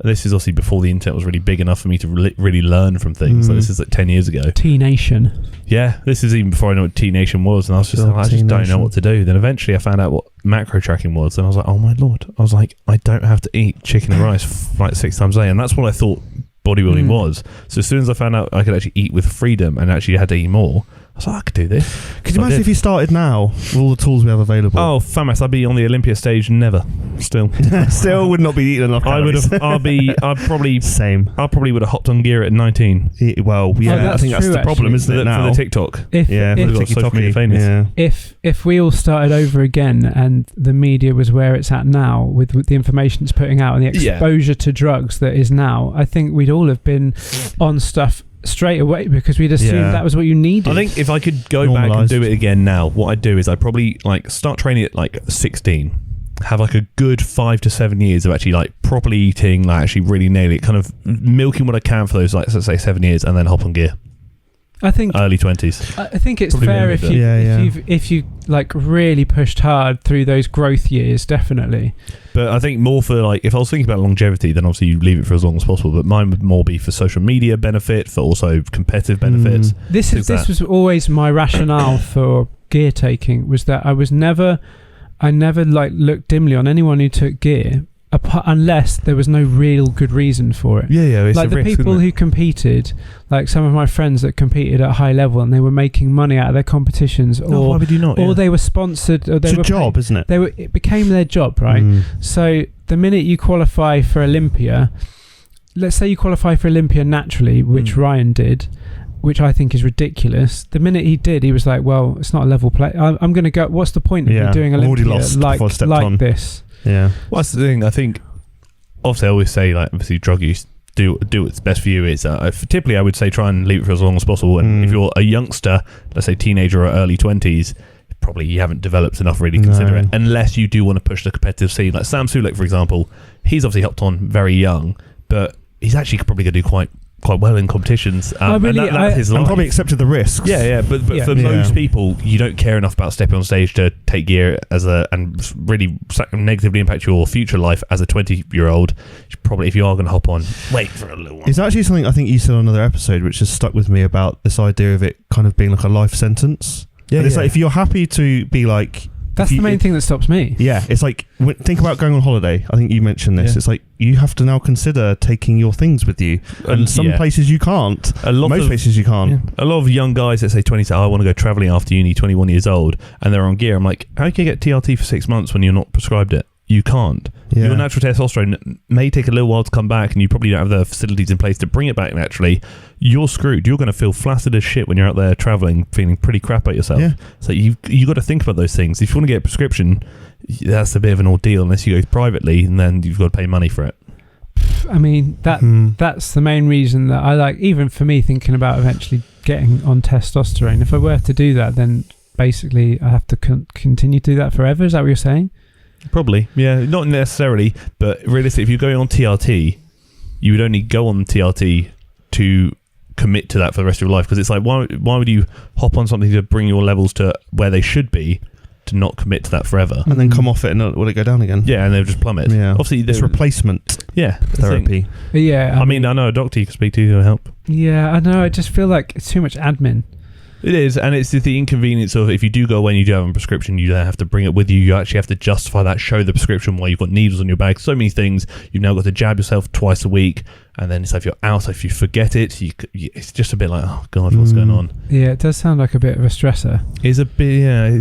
This is obviously before the internet was really big enough for me to really learn from things. Like this is like 10 years ago. T-Nation. Yeah, this is even before I knew what T-Nation was, and I was just like, I just don't know what to do. Then eventually I found out what macro tracking was, and I was like, oh my lord. I was like, I don't have to eat chicken and rice like 6 times a day, and that's what I thought bodybuilding was. So as soon as I found out I could actually eat with freedom and actually had to eat more, I was like, I could do this. Could you imagine if you started now with all the tools we have available? Oh, famas, I'd be on the Olympia stage never. Still would not be eating enough calories. I'd probably same. I probably would have hopped on gear at 19. Well, yeah, I think that's the problem, isn't it? Now for the TikTok. If social media famous. Yeah. If we all started over again and the media was where it's at now with the information it's putting out and the exposure to drugs that is now, I think we'd all have been on stuff straight away because we'd assumed that was what you needed. I think if I could go back and do it again now, what I'd do is I'd probably like start training at like 16, have like a good 5 to 7 years of actually like properly eating, like actually really nail it, kind of milking what I can for those, like, let's say 7 years, and then hop on gear. I think early 20s. I think it's probably fair if you like really pushed hard through those growth years, definitely. But I think more for like, if I was thinking about longevity, then obviously you leave it for as long as possible. But mine would more be for social media benefit, for also competitive benefits. This was always my rationale for gear taking, was that I never like looked dimly on anyone who took gear. Unless there was no real good reason for it. It's like a the risk, people who competed, like some of my friends that competed at a high level and they were making money out of their competitions, why would you not? Or they were sponsored, or they it's were a job, isn't it? It became their job, right? So the minute you qualify for Olympia, let's say you qualify for Olympia naturally, which Ryan did, which I think is ridiculous. The minute he did, he was like, well, it's not a level play. I'm going to go, what's the point of me doing Olympia like this? Yeah. Well, that's the thing. I think, obviously, I always say, like, obviously, drug use, do what's best for you. It's typically, I would say, try and leave it for as long as possible. And if you're a youngster, let's say teenager or early 20s, probably you haven't developed enough really to consider it, unless you do want to push the competitive scene. Like Sam Sulek, for example, he's obviously hopped on very young, but he's actually probably going to do quite well in competitions. And that's his life. And probably accepted the risks. But for most people, you don't care enough about stepping on stage to take gear and really negatively impact your future life as a 20-year-old. Probably, if you are going to hop on, wait for a little while. It's actually something I think you said on another episode, which has stuck with me about this idea of it kind of being like a life sentence. And it's like, if you're happy to be like... That's the main thing that stops me. Yeah, it's like, think about going on holiday. I think you mentioned this. It's like, you have to now consider taking your things with you. And some places you can't. Most places you can't. Yeah. A lot of young guys that say 20 say, I want to go travelling after uni, 21 years old, and they're on gear. I'm like, how can you get TRT for 6 months when you're not prescribed it? You can't. Your natural testosterone may take a little while to come back, and you probably don't have the facilities in place to bring it back naturally. You're screwed. You're going to feel flaccid as shit when you're out there travelling, feeling pretty crap about yourself. So you got to think about those things. If you want to get a prescription, that's a bit of an ordeal unless you go privately, and then you've got to pay money for it. I mean, that's the main reason that I like, even for me, thinking about eventually getting on testosterone. If I were to do that, then basically I have to continue to do that forever. Is that what you're saying? Probably, yeah. Not necessarily, but realistically, if you're going on TRT, you would only go on TRT to commit to that for the rest of your life. Because it's like, why would you hop on something to bring your levels to where they should be to not commit to that forever? And then come off it and will it go down again? Yeah, and they'll just plummet. Yeah. Obviously, it's replacement therapy. Yeah. I mean, I know a doctor you can speak to who will help. Yeah, I know. I just feel like it's too much admin. It is, and it's the inconvenience of if you do go away and you do have a prescription, you then have to bring it with you. You actually have to justify that, show the prescription while you've got needles on your bag. So many things. You've now got to jab yourself twice a week, and then it's like if you're out, if you forget it, it's just a bit like, oh God, what's going on? Yeah, it does sound like a bit of a stressor. It's a bit, yeah.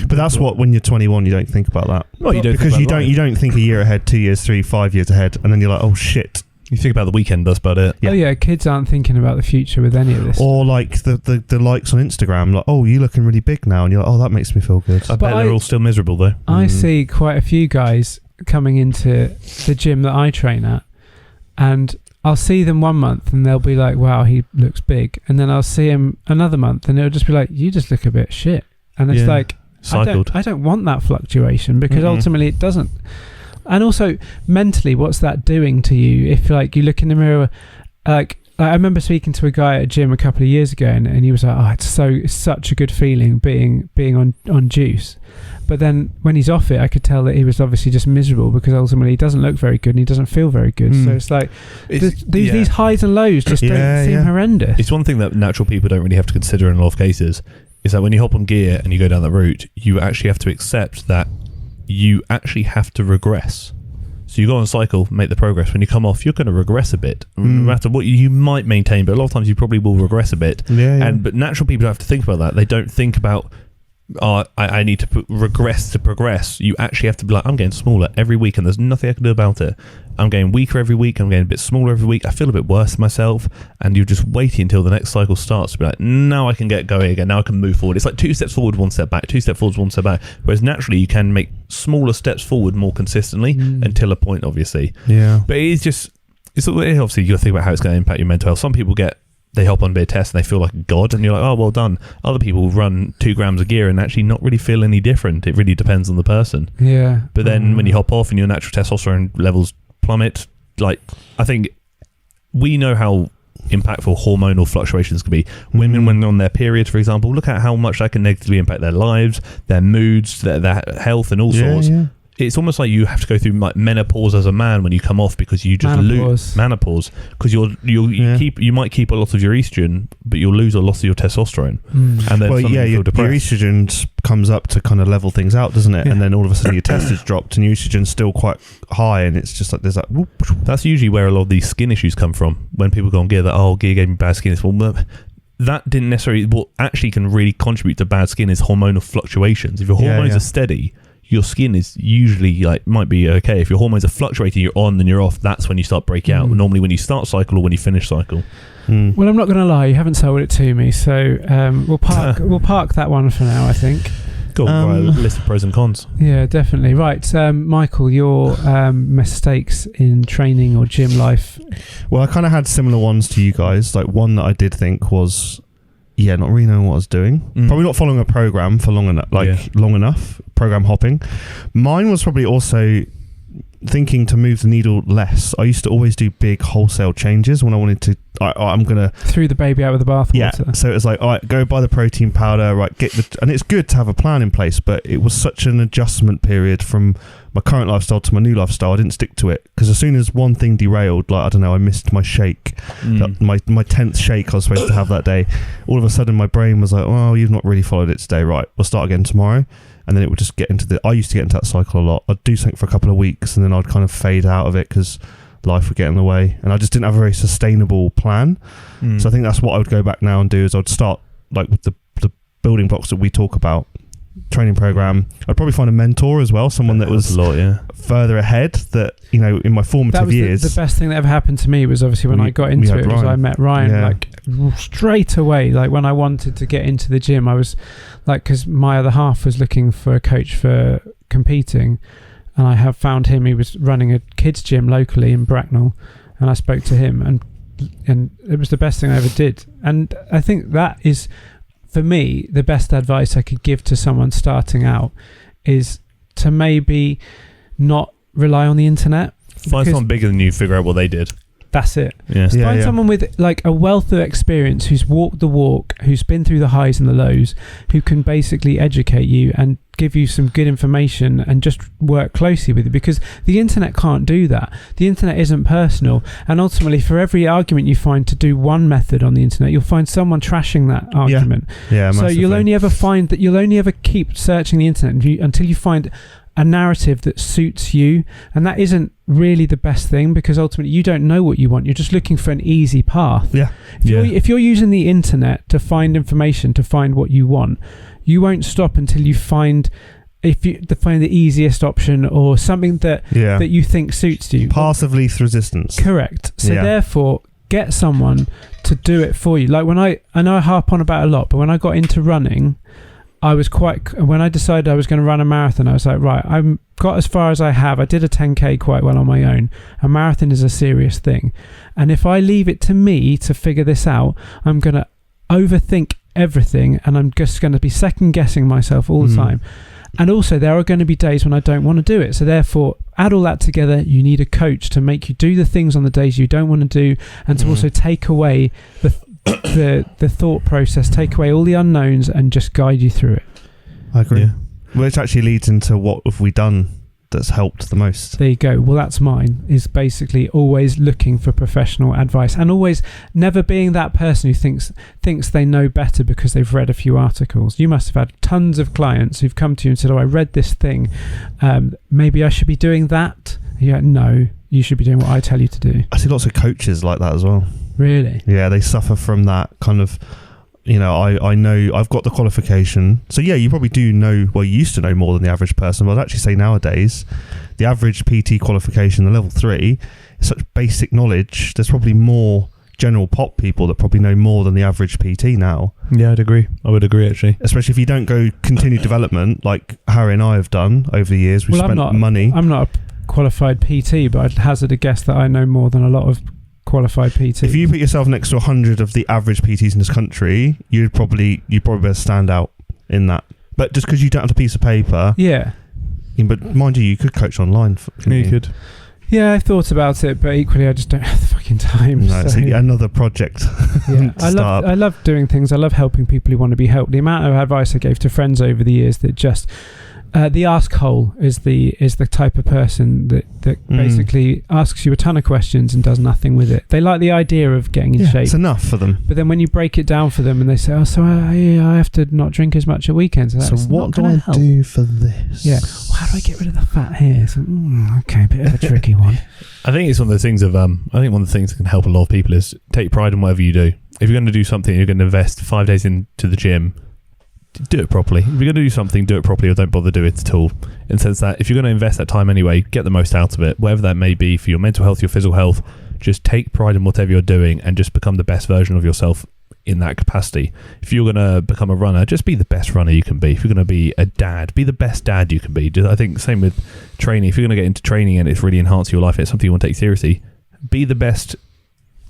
But that's what, when you're 21, you don't think about that. No, you don't, because you don't think a year ahead, 2 years, 3, 5 years ahead, and then you're like, oh shit. You think about the weekend, that's about it. Yeah. Oh yeah, kids aren't thinking about the future with any of this. Or like the likes on Instagram, like, oh, you're looking really big now, and you're like, oh, that makes me feel good. I bet they're all still miserable though. I see quite a few guys coming into the gym that I train at, and I'll see them 1 month and they'll be like, wow, he looks big, and then I'll see him another month and it'll just be like, you just look a bit shit. And it's like, cycled. I don't want that fluctuation, because ultimately it doesn't. And also mentally, what's that doing to you? If like you look in the mirror, like I remember speaking to a guy at a gym a couple of years ago, and he was like, "Oh, it's such a good feeling being on juice." But then when he's off it, I could tell that he was obviously just miserable, because ultimately he doesn't look very good and he doesn't feel very good. So it's like these highs and lows just don't seem horrendous. It's one thing that natural people don't really have to consider in a lot of cases, is that when you hop on gear and you go down that route, you actually have to accept that you actually have to regress. So you go on a cycle, make the progress. When you come off, you're going to regress a bit. No matter what, you might maintain, but a lot of times you probably will regress a bit. But natural people don't have to think about that. They don't think about, I need to regress to progress. You actually have to be like, I'm getting smaller every week and there's nothing I can do about it. I'm getting weaker every week. I'm getting a bit smaller every week. I feel a bit worse myself. And you're just waiting until the next cycle starts to be like, now I can get going again. Now I can move forward. It's like 2 steps forward, 1 step back, 2 steps forward, 1 step back. Whereas naturally you can make smaller steps forward more consistently until a point, obviously. Yeah. But it's obviously you got to think about how it's going to impact your mental health. Some people they hop on a bit of test and they feel like a god, and you're like, oh, well done. Other people run 2 grams of gear and actually not really feel any different. It really depends on the person. Yeah. But then when you hop off and your natural testosterone levels plummet, like, I think we know how impactful hormonal fluctuations can be. Women, when they're on their period, for example, look at how much that can negatively impact their lives, their moods, their health, and all sorts. Yeah. It's almost like you have to go through like menopause as a man when you come off, because you just lose menopause, because you might keep a lot of your estrogen, but you'll lose a lot of your testosterone. And then your estrogen comes up to kind of level things out, doesn't it? And then all of a sudden your test is dropped and your estrogen's still quite high, and it's just like there's that. Whoop. That's usually where a lot of these skin issues come from. When people go on gear, gear gave me bad skin. It's that didn't necessarily. What actually can really contribute to bad skin is hormonal fluctuations. If your hormones are steady, your skin is usually might be okay. If your hormones are fluctuating, you're on and you're off, that's when you start breaking out. Normally when you start cycle or when you finish cycle. Well, I'm not going to lie, you haven't sold it to me, so we'll park that one for now, I think. Cool. Right, list of pros and cons. Yeah, definitely. Right, Michael, your mistakes in training or gym life. Well, I kind of had similar ones to you guys. Like, one that I did think was, not really knowing what I was doing. Probably not following a program for long enough. Program hopping. Mine was probably also thinking to move the needle less. I used to always do big wholesale changes when I wanted to. I'm gonna threw the baby out with the bathwater. Yeah. So it was like, all right, go buy the protein powder. Right, and it's good to have a plan in place, but it was such an adjustment period from my current lifestyle to my new lifestyle. I didn't stick to it, because as soon as one thing derailed, like, I don't know, I missed my shake, my 10th shake I was supposed to have that day. All of a sudden my brain was like, oh, you've not really followed it today. Right, we'll start again tomorrow. And then it would just get into I used to get into that cycle a lot. I'd do something for a couple of weeks and then I'd kind of fade out of it because life would get in the way, and I just didn't have a very sustainable plan. So I think that's what I would go back now and do, is I'd start like with the building blocks that we talk about. Training program. I'd probably find a mentor as well, someone that was further ahead, that, in my formative years. The best thing that ever happened to me was obviously when I got into it, was I met Ryan like straight away. Like, when I wanted to get into the gym, I was like, because my other half was looking for a coach for competing, and I have found him. He was running a kids gym locally in Bracknell, and I spoke to him, and it was the best thing I ever did. And I think that is, for me, the best advice I could give to someone starting out is to maybe not rely on the internet. Find someone bigger than you, figure out what they did. That's it. Find someone with like a wealth of experience, who's walked the walk, who's been through the highs and the lows, who can basically educate you and give you some good information, and just work closely with you, because the internet can't do that. The internet isn't personal, and ultimately for every argument you find to do one method on the internet, you'll find someone trashing that argument. So you'll only ever keep searching the internet until you find a narrative that suits you, and that isn't really the best thing, because ultimately you don't know what you want. You're just looking for an easy path. If you're using the internet to find information, to find what you want, you won't stop until you find the easiest option, or something that you think suits you. Path of least resistance. Correct. So therefore, get someone to do it for you. Like, I know I harp on about it a lot, but when I got into running, when I decided I was going to run a marathon, I was like, right, I've got as far as I have. I did a 10K quite well on my own. A marathon is a serious thing. And if I leave it to me to figure this out, I'm going to overthink everything, and I'm just going to be second guessing myself all the time. And also, there are going to be days when I don't want to do it. So therefore, add all that together, you need a coach to make you do the things on the days you don't want to do, and to also take away the thought process, take away all the unknowns, and just guide you through it. I agree. Which actually leads into what have we done that's helped the most. There you go. Well, that's mine, is basically always looking for professional advice and always never being that person who thinks they know better because they've read a few articles. You must have had tons of clients who've come to you and said, I read this thing. Maybe I should be doing that. Yeah, no, you should be doing what I tell you to do. I see lots of coaches like that as well. Really? Yeah, they suffer from that kind of, I know I've got the qualification. So yeah, you probably do know, well, you used to know more than the average person, but I'd actually say nowadays, the average PT qualification, the level 3, is such basic knowledge. There's probably more general pop people that probably know more than the average PT now. Yeah, I'd agree. I would agree, actually. Especially if you don't go continue development like Harry and I have done over the years. We've spent money. I'm not a qualified PT, but I'd hazard a guess that I know more than a lot of qualified PTs. If you put yourself next to 100 of the average PTs in this country, you'd probably better stand out in that. But just because you don't have a piece of paper, yeah. But mind you could coach online. You could. Yeah, I thought about it, but equally, I just don't have the fucking time. No, so. Another project. Yeah, I love doing things. I love helping people who want to be helped. The amount of advice I gave to friends over the years that just. The ask hole is the type of person that basically asks you a ton of questions and does nothing with it. They like the idea of getting in shape. It's enough for them. But then when you break it down for them and they say, "Oh, so I have to not drink as much at weekends." So what do I do for this? Yeah. Well, how do I get rid of the fat here? So, okay, a bit of a tricky one. I think it's one of those things of. I think one of the things that can help a lot of people is take pride in whatever you do. If you're going to do something, you're going to invest 5 days into the gym. Do it properly. If you're going to do something, do it properly, or don't bother do it at all. In the sense that if you're going to invest that time anyway, get the most out of it, whatever that may be for your mental health, your physical health. Just take pride in whatever you're doing and just become the best version of yourself in that capacity. If you're going to become a runner, just be the best runner you can be. If you're going to be a dad, be the best dad you can be. I think same with training. If you're going to get into training and it's really enhanced your life, it's something you want to take seriously, be the best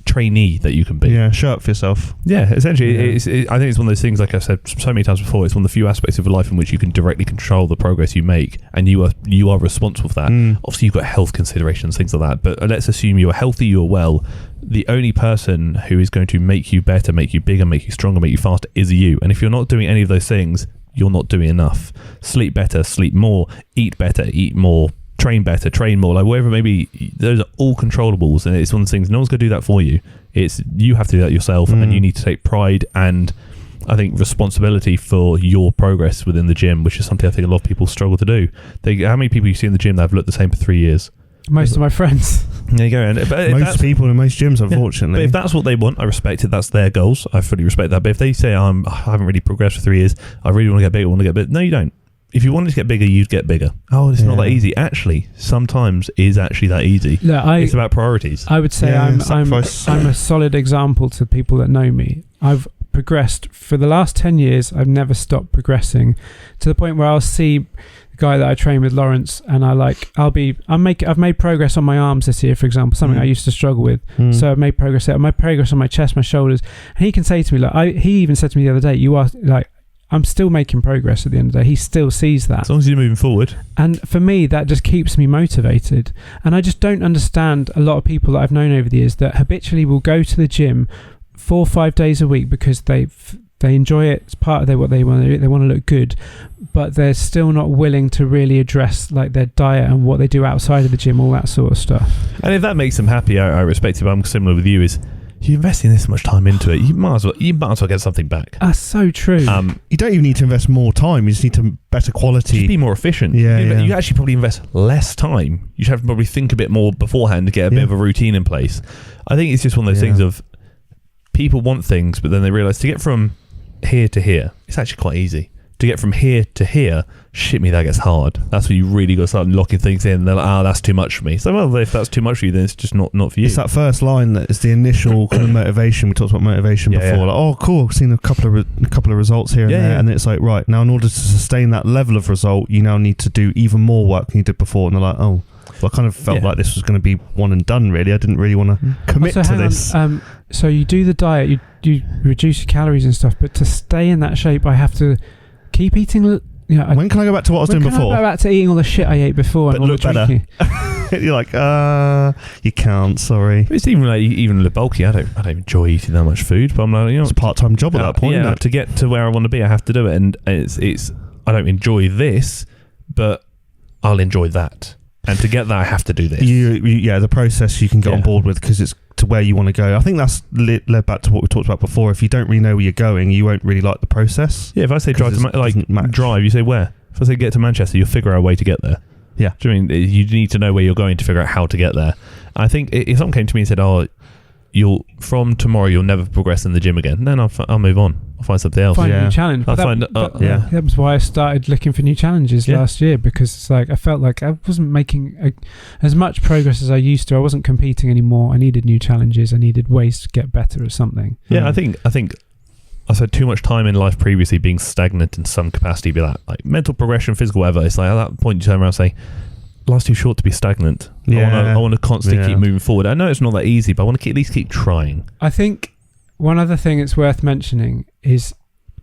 trainee that you can be. Yeah, show up for yourself. Yeah, essentially, I think it's one of those things, like I've said so many times before, it's one of the few aspects of your life in which you can directly control the progress you make, and you are responsible for that. Obviously, you've got health considerations, things like that, but let's assume you're healthy, you're well. The only person who is going to make you better, make you bigger, make you stronger, make you faster is you. And if you're not doing any of those things, you're not doing enough. Sleep better, sleep more, eat better, eat more, train better, train more, like whatever it may be. Those are all controllables, and it's one of the things, no one's going to do that for you. It's you have to do that yourself, and you need to take pride and I think responsibility for your progress within the gym, which is something I think a lot of people struggle to do. How many people you see in the gym that have looked the same for 3 years? Most of my friends. There you go. But most people in most gyms, unfortunately. But if that's what they want, I respect it. That's their goals. I fully respect that. But if they say, I haven't really progressed for 3 years, I really want to get bigger, no, you don't. If you wanted to get bigger, you'd get bigger. Oh, it's not that easy. Actually, sometimes it is actually that easy. Look, it's about priorities. I would say I'm a solid example to people that know me. I've progressed for the last 10 years. I've never stopped progressing to the point where I'll see the guy that I train with, Lawrence, and I've made progress on my arms this year, for example, something I used to struggle with. So I've made progress there. I've made progress on my chest, my shoulders, and he can say to me, he even said to me the other day, "You are like." I'm still making progress at the end of the day. He still sees that. As long as you're moving forward. And for me, that just keeps me motivated. And I just don't understand a lot of people that I've known over the years that habitually will go to the gym 4 or 5 days a week because they enjoy it. It's part of what they want to do. They want to look good. But they're still not willing to really address like their diet and what they do outside of the gym, all that sort of stuff. And if that makes them happy, I respect it. But I'm similar with you, is you're investing this much time into it, you might as well get something back. That's so true. You don't even need to invest more time. You just need to better quality. Just be more efficient. You actually probably invest less time. You should have to probably think a bit more beforehand to get a bit of a routine in place. I think it's just one of those things of people want things, but then they realise to get from here to here, it's actually quite easy. To get from here to here, shit me, that gets hard. That's when you really got to start locking things in. They're like, that's too much for me. So, well, if that's too much for you, then it's just not for you. It's that first line that is the initial kind of motivation. We talked about motivation before. Like, oh, cool, I've seen a couple of results here and there. And then it's like, right, now in order to sustain that level of result, you now need to do even more work than you did before. And they're like, oh, well, I kind of felt like this was going to be one and done, really. I didn't really want to commit to this. So you do the diet, you reduce your calories and stuff, but to stay in that shape, I have to keep eating. When can I go back to what I was doing before? When can I go back to eating all the shit I ate before? But and look better. You're like, you can't, sorry. It's even bulky. I don't enjoy eating that much food, but I'm like, it's a part-time job at that point, isn't it? To get to where I want to be, I have to do it. And I don't enjoy this, but I'll enjoy that. And to get that, I have to do this. The process you can get on board with because it's to where you want to go. I think that's led back to what we talked about before. If you don't really know where you're going, you won't really like the process. Yeah, if I say drive, drive, you say where? If I say get to Manchester, you'll figure out a way to get there. Yeah. Do you mean you need to know where you're going to figure out how to get there? I think if someone came to me and said, from tomorrow you'll never progress in the gym again, then I'll move on. I'll find something else. Find a new challenge. That was why I started looking for new challenges last year, because it's like I felt like I wasn't making as much progress as I used to. I wasn't competing anymore. I needed new challenges. I needed ways to get better at something. Yeah, I think I spent too much time in life previously being stagnant in some capacity, be that like mental progression, physical, whatever. It's like at that point you turn around and say, life's too short to be stagnant. I want to constantly keep moving forward. I know it's not that easy, but I want to at least keep trying. I think one other thing that's worth mentioning is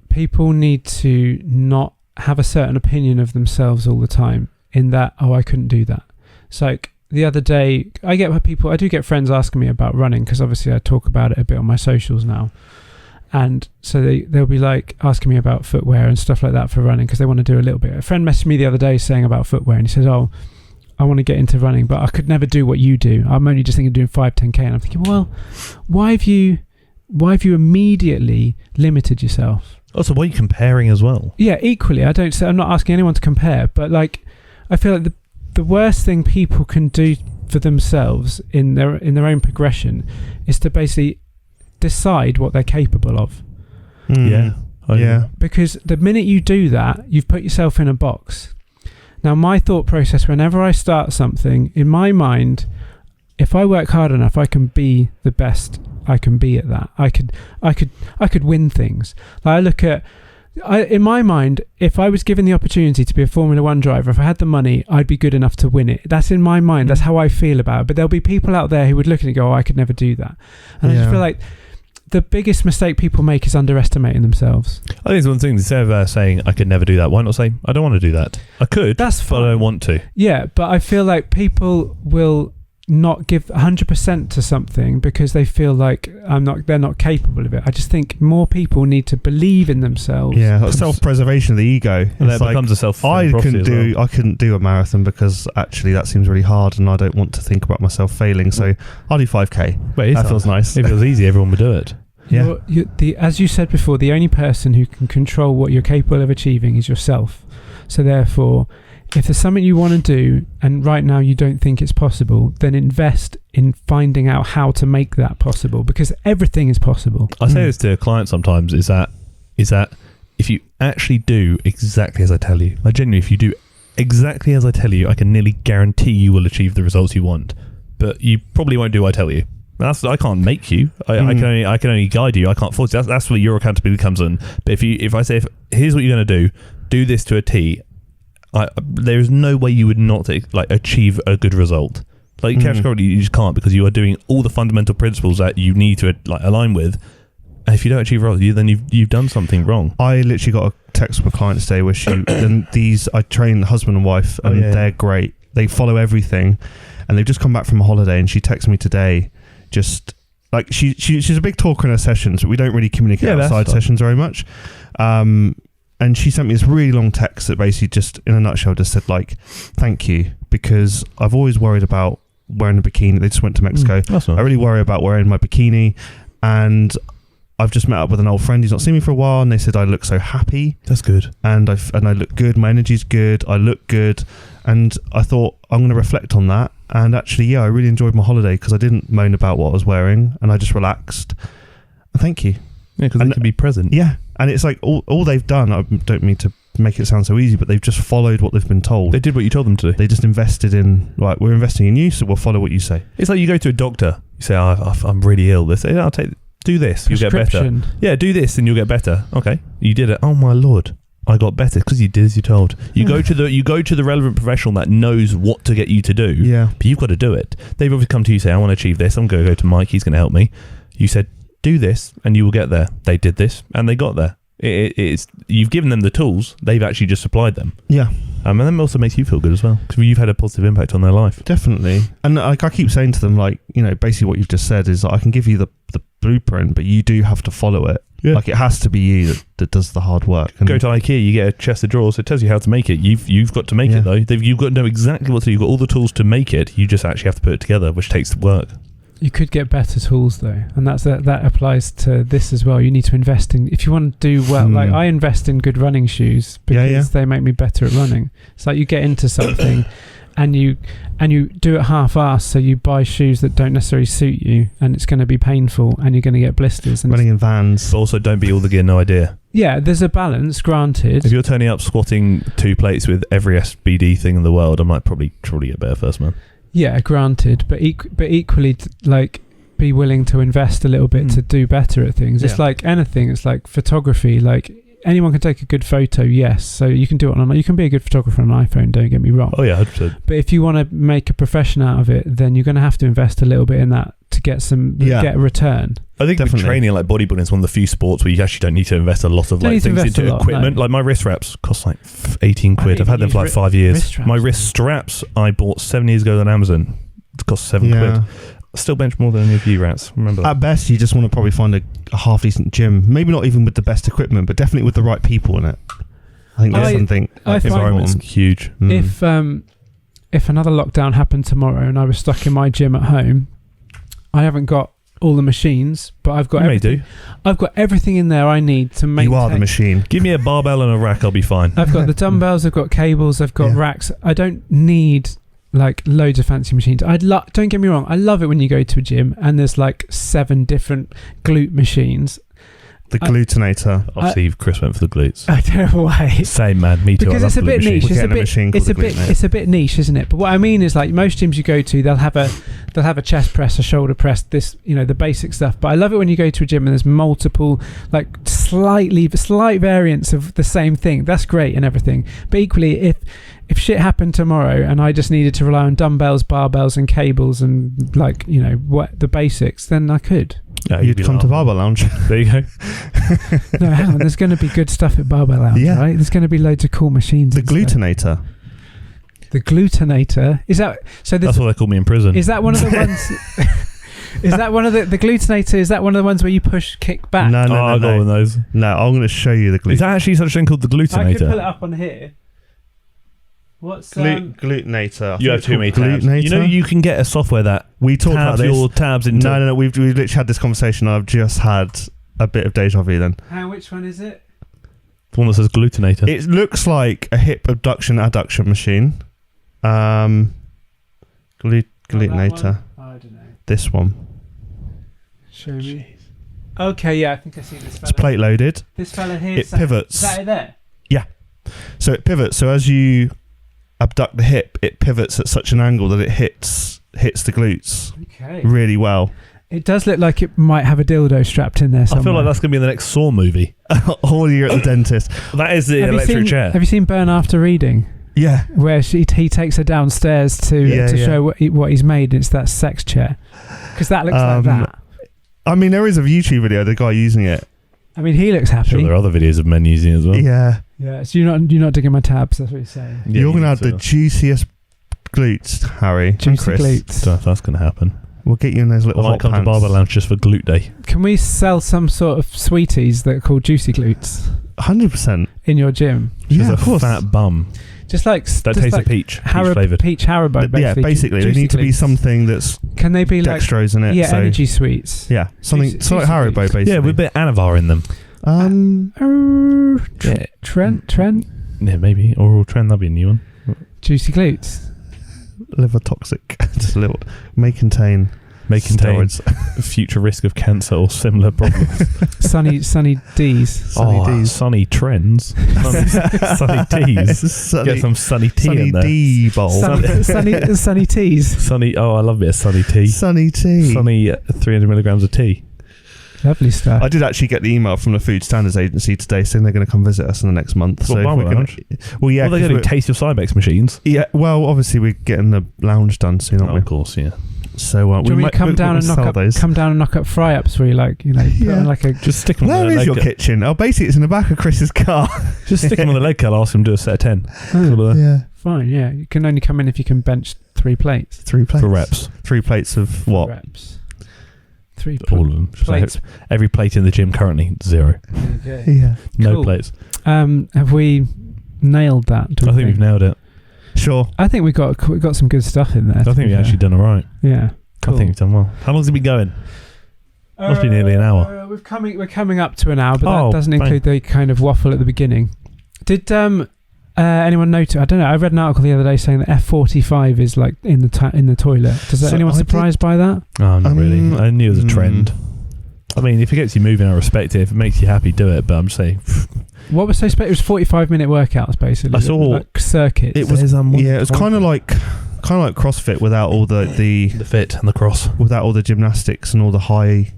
people need to not have a certain opinion of themselves all the time, in that, I couldn't do that. It's like the other day, I do get friends asking me about running, because obviously I talk about it a bit on my socials now. And so they'll be like asking me about footwear and stuff like that for running, because they want to do a little bit. A friend messaged me the other day saying about footwear, and he says, I want to get into running, but I could never do what you do. I'm only just thinking of doing 5-10k. And I'm thinking, well, why have you immediately limited yourself? Also, why are you comparing as well? Yeah, equally. I'm not asking anyone to compare, but like, I feel like the worst thing people can do for themselves in their own progression is to basically decide what they're capable of. Because the minute you do that, you've put yourself in a box. Now, my thought process whenever I start something, in my mind, if I work hard enough, I can be the best I can be at that. I could win things. Like I look at, in my mind, if I was given the opportunity to be a Formula 1 driver, if I had the money, I'd be good enough to win it. That's in my mind. That's how I feel about it. But there'll be people out there who would look at it and go, I could never do that. And I just feel like the biggest mistake people make is underestimating themselves. I think it's one thing, instead of saying I could never do that, why not say I don't want to do that? I could, that's fine, but I don't want to. Yeah, but I feel like people will not give 100% to something because they feel like they're not capable of it. I just think more people need to believe in themselves. Yeah, that's self-preservation of the ego. And that becomes a self-fulfilling prophecy. I couldn't do a marathon because actually that seems really hard and I don't want to think about myself failing, so I'll do 5k. That feels nice. If it was easy, everyone would do it. Yeah. As you said before, the only person who can control what you're capable of achieving is yourself. So therefore, if there's something you want to do and right now you don't think it's possible, then invest in finding out how to make that possible, because everything is possible. I say this to clients sometimes, is that if you actually do exactly as I tell you, like genuinely, if you do exactly as I tell you, I can nearly guarantee you will achieve the results you want. But you probably won't do what I tell you. I can't make you. I can only guide you. I can't force you. That's where your accountability comes in. But if I say, here's what you're going to do this to a T, there is no way you would not achieve a good result. Like categorically, you just can't, because you are doing all the fundamental principles that you need to align with. And if you don't achieve results, then you've done something wrong. I literally got a text from a client today where I train husband and wife, and they're great. They follow everything, and they've just come back from a holiday, and she texted me today. Just like she's a big talker in her sessions, but we don't really communicate outside sessions very much. And she sent me this really long text that basically just, in a nutshell, just said thank you, because I've always worried about wearing a bikini. They just went to Mexico. I really worry about wearing my bikini, and I've just met up with an old friend who's not seen me for a while, and they said I look so happy. That's good. And I look good. My energy's good. I look good. And I thought, I'm going to reflect on that. And actually, I really enjoyed my holiday because I didn't moan about what I was wearing, and I just relaxed. And thank you. Yeah, because they can be present. Yeah. And it's like all they've done, I don't mean to make it sound so easy, but they've just followed what they've been told. They did what you told them to do. They just invested in, we're investing in you, so we'll follow what you say. It's like you go to a doctor, you say, I'm really ill. They say, do this, you'll get better. Yeah, do this and you'll get better. Okay, you did it. Oh my Lord, I got better because you did as you told. You go to the relevant professional that knows what to get you to do. Yeah. But you've got to do it. They've obviously come to you and say, I want to achieve this. I'm going to go to Mike. He's going to help me. You said, do this and you will get there. They did this and they got there. You've given them the tools. They've actually just supplied them. Yeah. And that also makes you feel good as well, because you've had a positive impact on their life. Definitely. And I keep saying to them, basically what you've just said is I can give you the blueprint, but you do have to follow it. Yeah. Like, it has to be you that does the hard work. And go to IKEA, you get a chest of drawers. It tells you how to make it. You've got to make it though. You've got to know exactly what to do. You've got all the tools to make it. You just actually have to put it together, which takes work. You could get better tools though, and that applies to this as well. You need to invest in, if you want to do well. Like, I invest in good running shoes because they make me better at running. It's like you get into something and you do it half-assed, so you buy shoes that don't necessarily suit you, and it's going to be painful, and you're going to get blisters. And running in Vans. But also, don't be all the gear, no idea. Yeah, there's a balance, granted. If you're turning up squatting 2 plates with every SBD thing in the world, I might probably get better first, man. Yeah, granted, but equally, like, be willing to invest a little bit to do better at things. It's like anything. It's like photography. Like, anyone can take a good photo, yes. So you can do it you can be a good photographer on an iPhone. Don't get me wrong. Oh yeah, 100%. But if you want to make a profession out of it, then you're going to have to invest a little bit in that to get get a return. I think with training, like bodybuilding, is one of the few sports where you actually don't need to invest a lot of things into equipment. No. Like my wrist wraps cost like 18 quid. I've had them for like 5 years. My wrist straps I bought 7 years ago on Amazon. It cost 7 quid. Still bench more than any of you rats. Remember that. At best, you just want to probably find a half decent gym. Maybe not even with the best equipment, but definitely with the right people in it. I think that's something. Environment's huge. If another lockdown happened tomorrow and I was stuck in my gym at home, I haven't got all the machines, but I've got everything. I've got everything in there I need to make. You are the machine. Give me a barbell and a rack, I'll be fine. I've got the dumbbells, I've got cables, I've got racks. I don't need like loads of fancy machines. Don't get me wrong, I love it when you go to a gym and there's like 7 different glute machines. The glutinator. Obviously, Chris went for the glutes. I don't know why. Same, man. Me too. Because it's a bit niche. It's a bit niche, isn't it? But what I mean is, like, most gyms you go to, they'll have a chest press, a shoulder press, this, the basic stuff. But I love it when you go to a gym and there's multiple, like, slight variants of the same thing. That's great and everything. But equally, if shit happened tomorrow and I just needed to rely on dumbbells, barbells, and cables and, like, what the basics, then I could. Yeah, you'd come to Barbell Lounge. There you go. No, hang on. There's going to be good stuff at Barbell Lounge, right? There's going to be loads of cool machines. The glutinator. The glutinator? Is that so? That's what they call me in prison. Is that one of the ones? Is that one of the glutinator? Is that one of the ones where you push, kick back? No. I'll go on those. No, I'm going to show you the glutinator. Is that actually such a thing called the glutinator? I can pull it up on here. What's glutinator? You have too many tabs. You can get a software that we talk about this. Your tabs into. No. We've literally had this conversation. I've just had a bit of deja vu. Then. Which one is it? The one that says glutinator. It looks like a hip abduction adduction machine. Glutinator. I don't know. This one. Show me. Okay, yeah, I think I see this fella. It's plate loaded. This fella here. It pivots. Is that it there? Yeah. So it pivots. So as you abduct the hip, it pivots at such an angle that it hits the glutes really well. It does look like it might have a dildo strapped in there somewhere. I feel like that's going to be in the next Saw movie. Or you're at the dentist. That is the electric chair. Have you seen Burn After Reading? Yeah. Where he takes her downstairs to show what he's made. It's that sex chair. Because that looks like that. I mean, there is a YouTube video of the guy using it. I mean, he looks happy. Sure, there are other videos of men using it as well. Yeah. Yeah, so you're not digging my tabs, that's what you're saying. Yeah, you're going to have the juiciest glutes, Harry. Juicy glutes. Don't know if that's going to happen. We'll get you in those little hot pants. I might come to Barbell Lounge just for glute day. Can we sell some sort of sweeties that are called juicy glutes? 100%. In your gym? Yeah, of course. Fat bum. Just like that tastes like peach flavoured. Peach Haribo, basically. Yeah, basically. They need to be something that's can they be dextrose in it. Yeah, so energy sweets. Yeah, something like Haribo, basically. Yeah, with a bit of Anavar in them. Trent? Yeah, maybe. Oral Trend, that'll be a new one. Juicy glutes. Liver toxic. Just a little. May contain future risk of cancer or similar problems. Sunny D's. Sunny trends. Sunny D's. Get some Sunny tea in there. Sunny D bowl. Sunny teas. I love a bit of Sunny tea. Sunny tea. Sunny 300 milligrams of tea. Lovely stuff. I did actually get the email from the Food Standards Agency today saying they're going to come visit us in the next month. They're going to do taste of Cybex machines. Yeah, well, obviously we're getting the lounge done soon, aren't we? Of course, yeah. So we might come down and knock up fry ups where you put on like a just stick them. Where is your kitchen? Oh, basically it's in the back of Chris's car. Just stick them on the leg curl. Ask him to do a set of 10. Yeah, fine. Yeah, you can only come in if you can bench 3 plates. 3 plates for reps. 3 plates of what? Reps. 3 All of them. plates. Every plate in the gym currently, 0. Okay. Yeah. No Cool. plates. Have we nailed that? I think we've nailed it. Sure. I think we got some good stuff in there. I think we've actually done all right. Yeah. Cool. I think we've done well. How long's it been going? Must be nearly an hour. We're coming up to an hour, but that doesn't bang. include the kind of waffle at the beginning. Did anyone notice? I don't know. I read an article the other day saying that F45 is like in the toilet. Anyone surprised by that? Oh, not really. I knew it was a trend. I mean, if it gets you moving, I respect it. If it makes you happy, do it. But I'm just saying. What was so special? It was 45-minute workouts, basically. I saw like circuits. It was it was kind of like CrossFit without all the fit and the cross, without all the gymnastics and all the high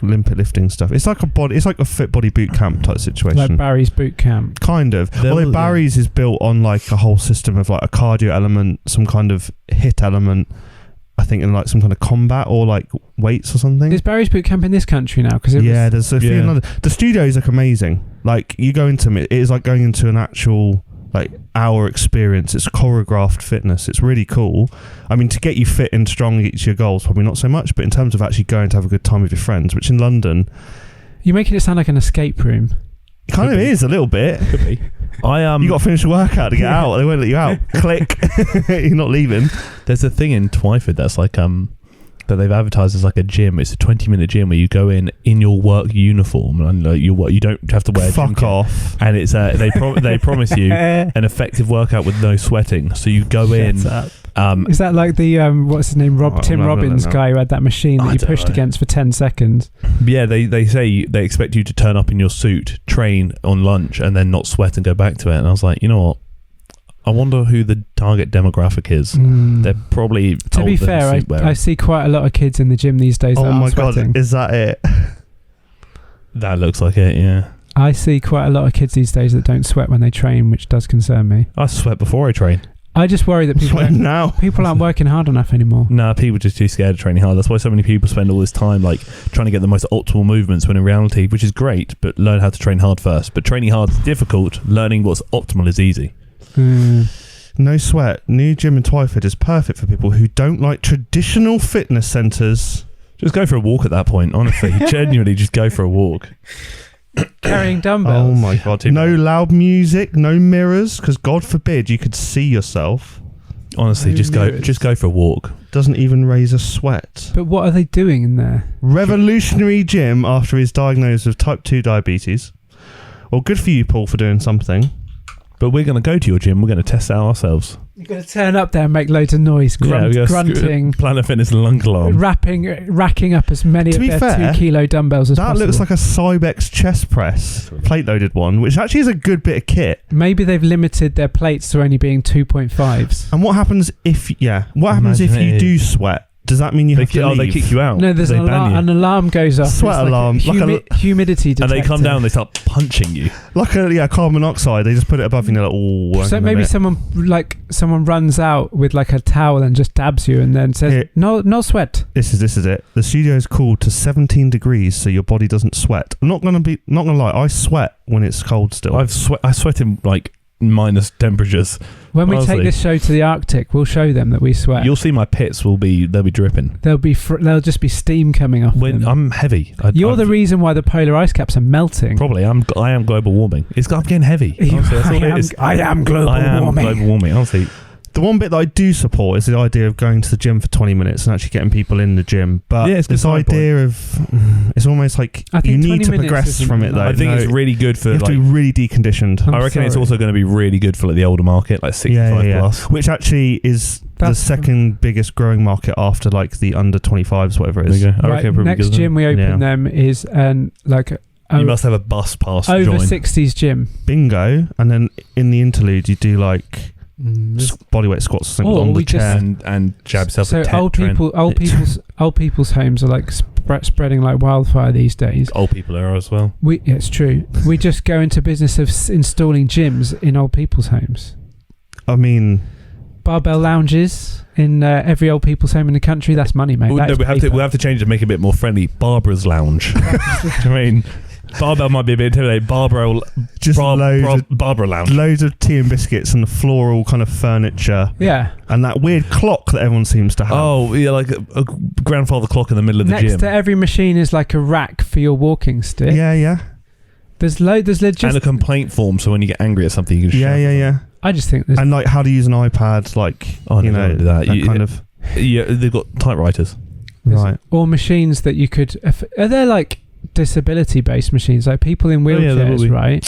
Olympic lifting stuff. It's like a fit body boot camp type situation. Like Barry's boot camp. Kind of. Although Barry's is built on like a whole system of like a cardio element, some kind of HIIT element, I think, and like some kind of combat or like weights or something. Is Barry's boot camp in this country now? There's a few in London. The studios look amazing. Like you go into it is like going into an actual like hour experience. It's choreographed fitness. It's really cool. I mean, to get you fit and strong and get you to your goals, probably not so much, but in terms of actually going to have a good time with your friends, which in London, you're making it sound like an escape room. It kind of is a little bit. Could be. You got to finish the workout to get out. They won't let you out. Click. You're not leaving. There's a thing in Twyford that's like that they've advertised as like a gym. It's a 20-minute gym where you go in your work uniform and you don't have to wear. Fuck off. And it's they promise you an effective workout with no sweating. So you go in. Is that like the what's his name, Tim Robbins guy who had that machine that you pushed against for 10 seconds? Yeah, they say they expect you to turn up in your suit, train on lunch, and then not sweat and go back to it. And I was like, you know what? I wonder who the target demographic is. They're probably. To be fair, I see quite a lot of kids in the gym these days. Oh my god, is that it? That looks like it. Yeah. I see quite a lot of kids these days that don't sweat when they train, which does concern me. I sweat before I train. I just worry that people aren't working hard enough anymore. Nah, people are just too scared of training hard. That's why so many people spend all this time like trying to get the most optimal movements, when in reality, which is great, but learn how to train hard first. But training hard is difficult. Learning what's optimal is easy. No sweat. New gym in Twyford is perfect for people who don't like traditional fitness centres. Just go for a walk at that point, honestly. Genuinely, just go for a walk. Carrying dumbbells. Oh my god. No loud music, no mirrors, because God forbid you could see yourself. Honestly, just go for a walk. Doesn't even raise a sweat. But what are they doing in there? Revolutionary gym after he's diagnosed with type 2 diabetes. Well, good for you, Paul, for doing something. But we're going to go to your gym. We're going to test it out ourselves. You're going to turn up there and make loads of noise, grunting, Planet Fitness lung alarm, racking up as many of their 2 kilo dumbbells as possible. That looks like a Cybex chest press, plate-loaded one, which actually is a good bit of kit. Maybe they've limited their plates to only being 2.5s. And what happens if you do sweat? Does that mean you have to leave? They kick you out. No, there's an alarm goes off. Sweat alarm. Humidity detector. And they come down and they start punching you. Like carbon monoxide. They just put it above you and you're like, so maybe someone runs out with like a towel and just dabs you and then says, no sweat. This is it. The studio is cooled to 17 degrees so your body doesn't sweat. I'm not gonna lie, I sweat when it's cold still. I sweat in like minus temperatures. When we take this show to the Arctic, we'll show them that we sweat. You'll see my pits they'll be dripping. They'll just be steam coming off them. I'm heavy. You're the reason why the polar ice caps are melting. Probably. I am global warming. I'm getting heavy. Honestly, I am global warming. Global warming. Honestly. The one bit that I do support is the idea of going to the gym for 20 minutes and actually getting people in the gym. But it's this idea of it's almost like you need to progress from it, though. I think it's really good for. You have to be really deconditioned. I reckon it's also going to be really good for like the older market, like 65 plus, which actually is the second biggest growing market after like the under 25s, whatever it is. I reckon next gym we open them is you must have a bus pass to over join. 60s gym. Bingo, and then in the interlude you do like. Bodyweight squats or something on the chair and jab yourself. So old people's homes are like spreading like wildfire these days. Old people are as well. It's true. We just go into business of installing gyms in old people's homes. I mean, barbell lounges in every old people's home in the country. That's money, mate. We have to change it to make it a bit more friendly. Barbara's Lounge. I mean, Barbell might be a bit intimidating. Barbell lounge. Loads of tea and biscuits and the floral kind of furniture. Yeah. And that weird clock that everyone seems to have. Oh, yeah, like a grandfather clock in the middle of the gym. Next to every machine is like a rack for your walking stick. Yeah. There's legit. And a complaint form, so when you get angry at something, you can Yeah. I just think there's... And like how to use an iPad, like, you know, do that. kind of... Yeah, they've got typewriters. Right. Or machines that you could... Are there like disability-based machines, like people in wheelchairs, right?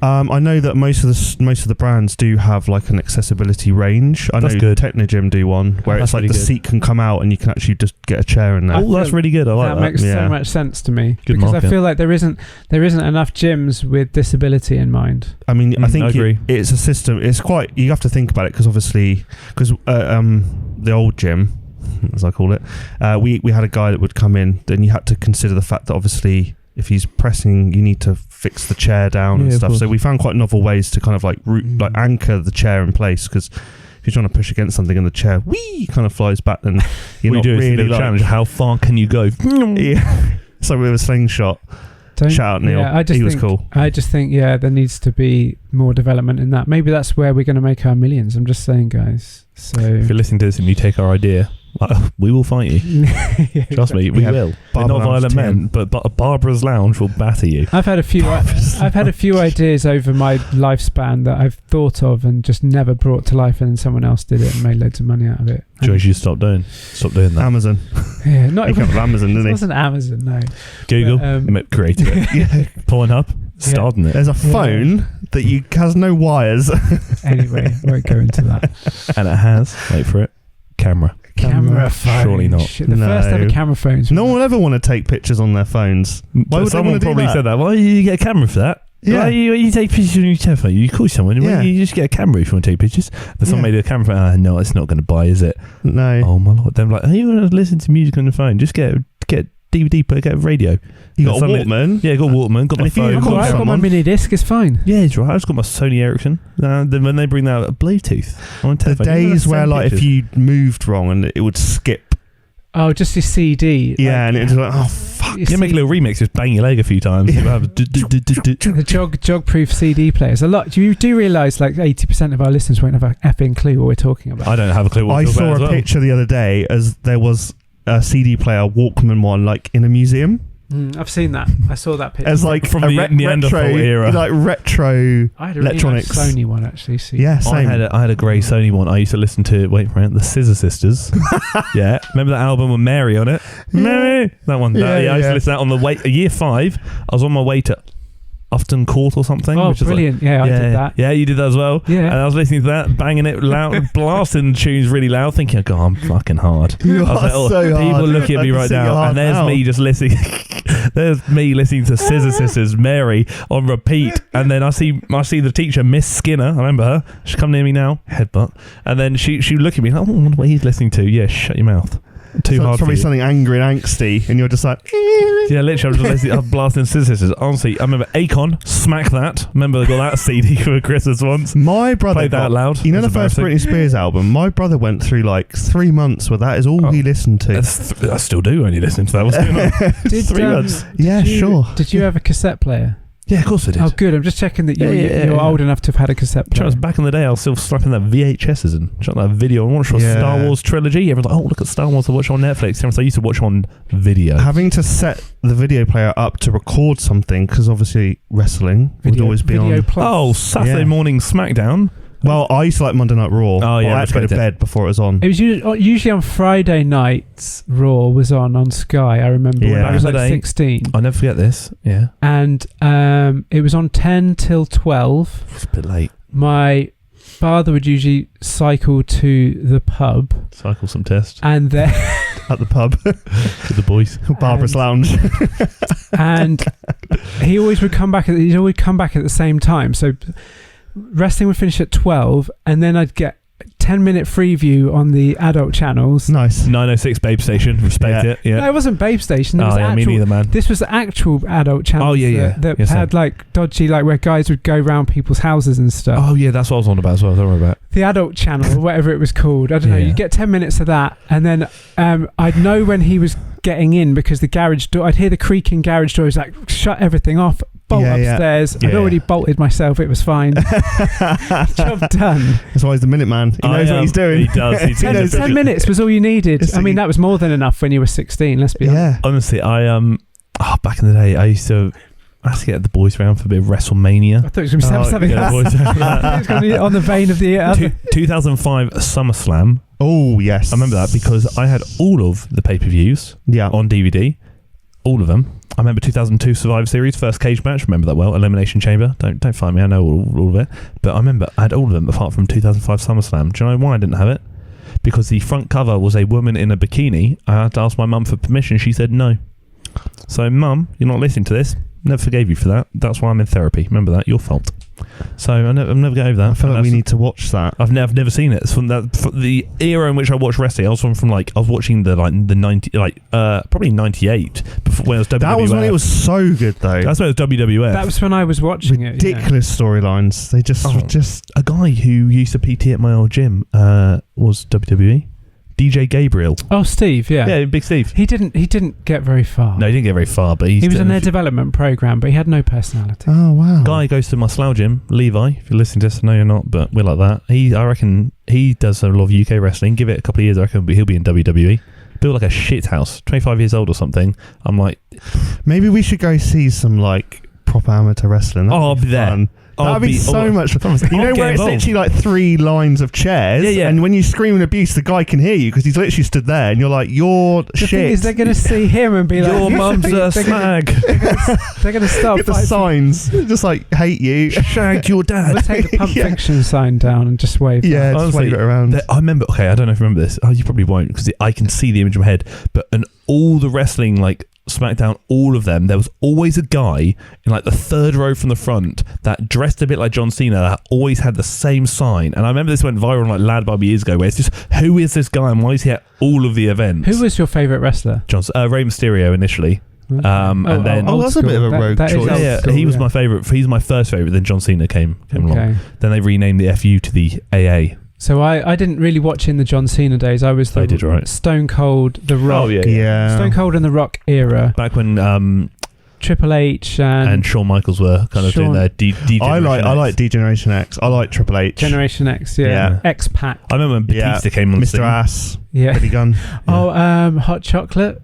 I know that most of the brands do have like an accessibility range. I know Technogym do one where it's like the seat can come out and you can actually just get a chair in there. Oh, that's really good. I like that. That makes so much sense to me Good because market. I feel like there isn't enough gyms with disability in mind. I mean, I think I agree. It's a system. It's quite. You have to think about it because obviously, the old gym, as I call it, we had a guy that would come in. Then you had to consider the fact that obviously, if he's pressing, you need to fix the chair down and stuff. So we found quite novel ways to kind of like anchor the chair in place, because if you're trying to push against something and the chair kind of flies back, then you're not really like, challenge. How far can you go? Yeah. So with a slingshot. Shout out Neil. Yeah, he was cool. I just think there needs to be more development in that. Maybe that's where we're going to make our millions. I'm just saying, guys. So if you're listening to this and you take our idea, we will fight you. Trust me, we will. We're not violent men, but Barbara's Lounge will batter you. I've had a few ideas over my lifespan that I've thought of and just never brought to life, and then someone else did it and made loads of money out of it. Joyce, you stop doing that. Amazon. Yeah, not even Amazon, didn't he? It wasn't Amazon, no. Google created it. Yeah. Pornhub started it. There's a phone that has no wires. Anyway, won't go into that. And it has, wait for it, camera phone. Surely not. Shit, the first ever camera phones. No one will ever want to take pictures on their phones. Why would someone probably do that? said that? Why do you get a camera for that? Yeah. Why you take pictures on your telephone? You call someone. Yeah. You just get a camera if you want to take pictures. Then someone made a camera phone. No, it's not going to buy, is it? No. Oh my lord. Then like, hey, you want to listen to music on the phone? Just get DVD player, get a radio. You got a Walkman? Yeah, got a Walkman, got my phone. I've got my mini disc, it's fine. Yeah, it's right. I've just got my Sony Ericsson. Then when they bring out a Bluetooth on telephone, the days where like if you moved wrong and it would skip. Oh, just your CD. Yeah, and it's like, oh fuck. You make a little remix, just bang your leg a few times. Yeah. You have the jog-proof CD players. A lot. You do realise like 80% of our listeners won't have a effing clue what we're talking about. I don't have a clue what we're talking about. I saw a picture the other day as there was a CD player, Walkman one, like in a museum. I've seen that. I saw that picture. As like from the Neanderthal era. Like retro I had a electronics. Really nice Sony one actually. Yeah, same. I had a grey Sony one. I used to listen to, wait for it, the Scissor Sisters. Yeah. Remember that album with Mary on it? Mary! That one. I used to listen to that on the way, year 5. I was on my way to Upton Court or something. Oh, which is brilliant. Like, I did that. Yeah, you did that as well. Yeah. And I was listening to that, banging it loud, blasting tunes really loud, thinking, God, I'm fucking hard. You I was are like, so hard. People looking at me right now, and there's me just listening. There's me listening to Scissor Sisters, Mary, on repeat. And then I see the teacher, Miss Skinner. I remember her. She come near me now, headbutt. And then she look at me, like, oh, I wonder what he's listening to. Yeah, shut your mouth. Too hard. Probably something angry and angsty, and you're just like, yeah, literally, I'm blasting Scissor Sisters. Honestly, I remember Akon, Smack That. Remember they got that CD for Christmas once. My brother played that out loud. You know the first Britney Spears album? My brother went through like 3 months where that is all he listened to. I still do only listen to that. What's going on? 3 months. Yeah, sure. Did you have a cassette player? Yeah, of course I did. Oh, good. I'm just checking that you're old enough to have had a cassette player. Back in the day, I was still slapping that VHSs and shot that video. I watched a Star Wars trilogy. Everyone's like, oh, look at Star Wars I watch on Netflix. I used to watch on video. Having to set the video player up to record something, because obviously wrestling would always be on. Oh, Saturday morning SmackDown. Well, I used to like Monday Night Raw. Oh, yeah. I had to go to bed before it was on. It was usually on Friday nights. Raw was on Sky. I remember when I was like 16. I'll never forget this. Yeah. And it was on 10 till 12. It's a bit late. My father would usually cycle to the pub. Cycle some tests. And then... at the pub. With the boys. Barbara's Lounge. And he always would come back at the same time. So... wrestling would finish at 12, and then I'd get 10-minute free view on the adult channels. Nice. 906 Babe Station. Respect it. Yeah. No, it wasn't Babe Station. Me neither, man. This was the actual adult channel. Oh, yeah. That had like dodgy, like where guys would go around people's houses and stuff. Oh, yeah, that's what I was on about as well. Don't worry about it. the adult channel or whatever it was called. I don't know. You get 10 minutes of that, and then I'd know when he was getting in because the garage door. I'd hear the creaking garage door. It was like shut everything off. Bolt upstairs. I'd already bolted myself. It was fine. Job done. That's why he's the Minuteman. He knows what he's doing. He does. 10 minutes was all you needed. I mean, that was more than enough when you were 16. Let's be honest. Honestly, back in the day, I used to get the boys round for a bit of WrestleMania. I thought it was going to be something else. It was going to be on the vein of the 2005 SummerSlam. Oh yes, I remember that because I had all of the pay-per-views on DVD, all of them. I remember 2002 Survivor Series first cage match. Remember that well. Elimination Chamber. Don't find me. I know all of it. But I remember I had all of them apart from 2005 SummerSlam. Do you know why I didn't have it? Because the front cover was a woman in a bikini. I had to ask my mum for permission. She said no. So, Mum, you're not listening to this. Never forgave you for that. That's why I'm in therapy. Remember that. Your fault. So I'll never get over that. I feel like we need to watch that. I've never seen it. It's from the era in which I watched wrestling. I was watching the 90 probably 98 before when it was WWF. That was when it was so good though. That's when it was WWF. That was when I was watching Ridiculous storylines. They just a guy who used to PT at my old gym was WWE. DJ Gabriel. Oh, Steve, yeah, Big Steve. He didn't get very far. No, he didn't get very far, but he was in their development program, but he had no personality. Oh wow! Guy goes to my Slough gym, Levi. If you're listening to this, I know you're not, but we're like that. I reckon he does a lot of UK wrestling. Give it a couple of years, I reckon he'll be in WWE. Build like a shit house. 25 years old or something. I'm like, maybe we should go see some like proper amateur wrestling. I'll be there. That'd be so much fun. You know where it's literally like 3 lines of chairs, and when you scream in abuse, the guy can hear you because he's literally stood there, and you're like, "You're shit." Thing is, they're going to see him and be like, "Your mum's a snag." They're going to start the signs, just like hate you, shagged your dad. We'll take the Pump Fiction sign down and just wave. Yeah, just wave it around. I remember. Okay, I don't know if you remember this. Oh, you probably won't because I can see the image in my head. But all the wrestling like SmackDown, all of them, there was always a guy in like the 3rd row from the front that dressed a bit like John Cena that always had the same sign. And I remember this went viral like Lad Barbie years ago, where it's just, who is this guy and why is he at all of the events? Who was your favourite wrestler? Rey Mysterio initially. And then that's a bit of a rogue choice. He was my favourite. He's my first favourite. Then John Cena came along. Then they renamed the FU to the AA. So I didn't really watch in the John Cena days. I was Stone Cold, The Rock. Oh, yeah. Stone Cold and The Rock era. Back when Triple H and Shawn Michaels were kind of doing their D-Generation I like D-Generation X. I like Triple H. Generation X, yeah. X-Pac. I remember when Batista came on the scene. Mr. Ass. Yeah. Billy Gunn. Hot Chocolate.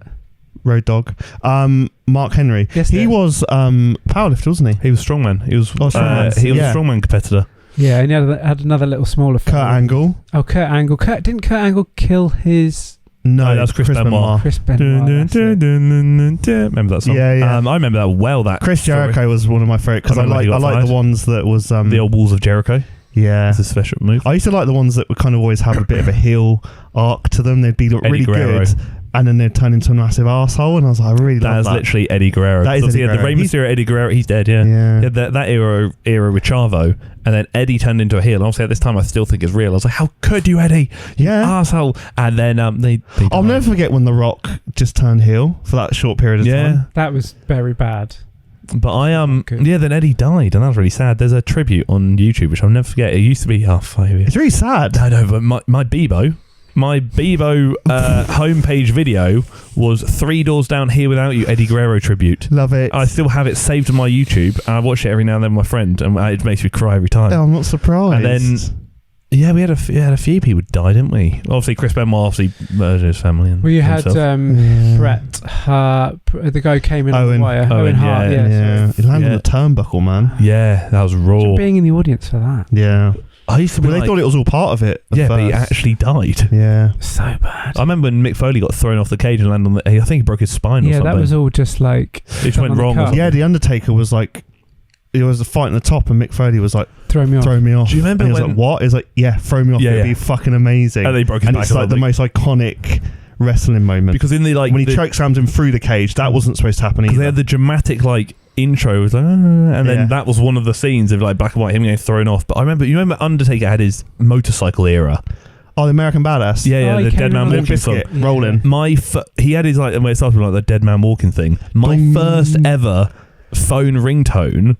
Road Dogg. Mark Henry. Yes, he was powerlifter, wasn't he? He was strongman. He was a strongman competitor. Yeah, and he had another little smaller Kurt Angle. Oh, Kurt Angle. Didn't Kurt Angle kill his... No, that was Chris Benoit. Chris Benoit. Remember that song? Yeah. I remember that well. That Chris Jericho was one of my favourite because I like the ones that was the old Walls of Jericho. Yeah, it's a special move. I used to like the ones that would kind of always have a bit of a heel arc to them. They'd be really good, and then they'd turn into a massive arsehole, and I was like, I really love that. That is literally Eddie Guerrero. That is Eddie Guerrero. The Rey Mysterio, Eddie Guerrero, he's dead, yeah. That era with Chavo, and then Eddie turned into a heel. And obviously at this time I still think it's real. I was like, how could you, Eddie? You arsehole. And then they I'll never forget when The Rock just turned heel for that short period of time. That was very bad. But then Eddie died, and that was really sad. There's a tribute on YouTube which I'll never forget. It used to be it's really sad. I know, but my Bebo homepage video was 3 Doors Down Here Without You Eddie Guerrero tribute. Love it. I still have it saved on my YouTube, and I watch it every now and then with my friend, and it makes me cry every time. Oh, I'm not surprised. And then we had a few people die, didn't we? Obviously Chris Benoit murdered his family. And you had Bret, the guy who came in on the wire. Owen Hart. Yeah. He landed on the turnbuckle, man. Yeah, that was raw. Imagine being in the audience for that. Yeah. I used to be they thought it was all part of it. Yeah, but he actually died. Yeah. So bad. I remember when Mick Foley got thrown off the cage and landed on I think he broke his spine or something. Yeah, that was all just like... It just went wrong. Yeah, The Undertaker was like... It was a fight in the top, and Mick Foley was like, throw me off. Do you remember and he was like, what? He was like, yeah, throw me off. It'd be fucking amazing. And they broke his back. And it's like the most iconic wrestling moment. Because in the when he chokeslams him through the cage, that wasn't supposed to happen either. Because they had the dramatic intro, was like, and then that was one of the scenes of black and white, him getting thrown off. But you remember Undertaker had his motorcycle era. Oh, the American Badass. Yeah, the Dead Man Walking song. Rolling. He had his when it started with the Dead Man Walking thing. My first ever phone ringtone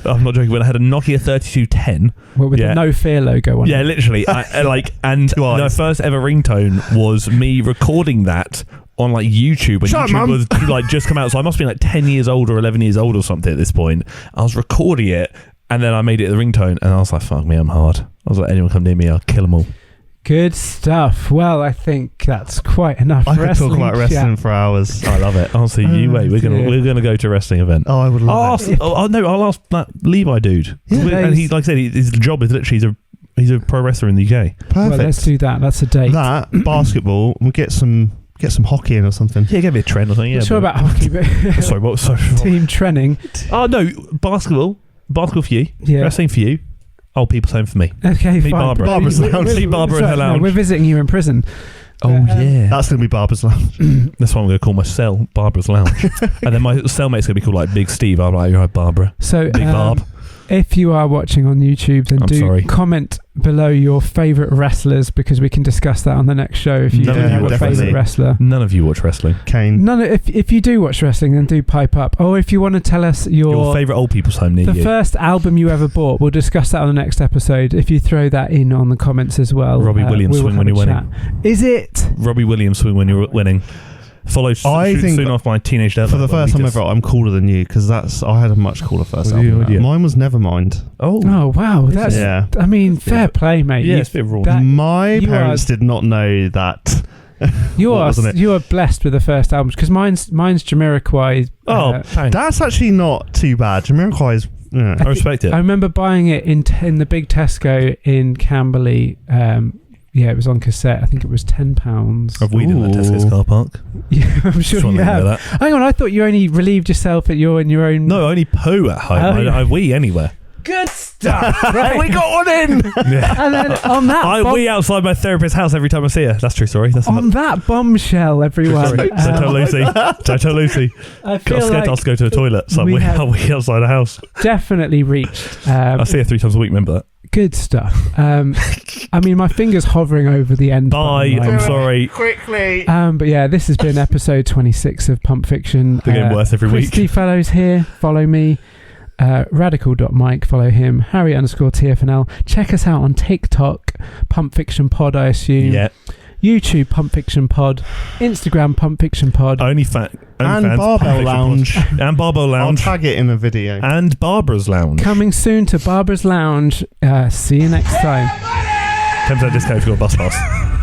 I'm not joking. When I had a Nokia 3210, with the No Fear logo on it. Yeah, literally. And my first ever ringtone was me recording that on like YouTube when YouTube was like just come out. So I must be like 10 years old or 11 years old or something at this point. I was recording it, and then I made it the ringtone, and I was like, "Fuck me, I'm hard." I was like, "Anyone come near me, I'll kill them all." Good stuff. Well, I think that's quite enough. I could talk about wrestling for hours. I love it. Honestly, you wait. We're gonna go to a wrestling event. Oh, I would love it. I'll ask that Levi dude. Yeah, and he, like I said, his job is literally he's a pro wrestler in the UK. Perfect. Well, let's do that. That's a date. That basketball. We'll get some hockey in or something. Yeah, give me a trend or something. Yeah, not sure about hockey, but sorry, what? Sorry. Team training. Oh no, basketball for you. Yeah. Wrestling for you. Old people's home for me. Okay, Meet fine. Barbara's Lounge. Meet Barbara in her lounge. We're visiting you in prison. Oh yeah, That's going to be Barbara's Lounge. that's what I'm going to call my cell, Barbara's Lounge. And then my cellmate's going to be called like Big Steve. I'm like, you're right, Barbara. So, Big Barb. if you are watching on YouTube, then comment below your favourite wrestlers, because we can discuss that on the next show. If you do have a favourite wrestler, None of you watch wrestling. Kane. If you do watch wrestling, then do pipe up. Or if you want to tell us Your favourite old people's home near the you. first album you ever bought, we'll discuss that on the next episode. If you throw that in on the comments as well. Robbie Williams swing when you're winning. Is it? Robbie Williams swing when you're winning. Followed soon off my teenage dad. For the first time ever, I'm cooler than you, because I had a much cooler first album. Mine was Nevermind. Oh wow, that's I mean, fair play, mate. Yeah, it's a bit raw. My parents did not know that. You are blessed with the first albums, because mine's Jamiroquai. That's actually not too bad. Jamiroquai is. Yeah. I respect it. I remember buying it in the big Tesco in Camberley. Yeah, it was on cassette. I think it was £10. Have we done the Tesco's car park? Yeah, I'm sure you have. Hang on, I thought you only relieved yourself at in your own. No, I only poo at home. I wee anywhere. Good stuff. Right. We got one in. Yeah. And then on that, I wee outside my therapist's house every time I see her. That's true. Sorry. That's on that bombshell, everyone. Don't tell Lucy. Don't tell Lucy. I feel scared to ask to go to the toilet, so I wee outside the house. Definitely reached. I see her 3 times a week. Remember that. Good stuff. I mean, my finger's hovering over the end. Bye. I'm sorry. Quickly. But yeah, this has been episode 26 of Pump Fiction. They're getting worse every week. Christy Fellows here. Follow me. Radical.Mike. Follow him. Harry_TFNL. Check us out on TikTok. Pump Fiction Pod, I assume. Yeah. YouTube Pump Fiction Pod. Instagram Pump Fiction Pod. And Barbell Lounge. And Barbell Lounge. I'll tag it in the video. And Barbara's Lounge. Coming soon to Barbara's Lounge. See you next time. 10% discount if you've got a bus pass.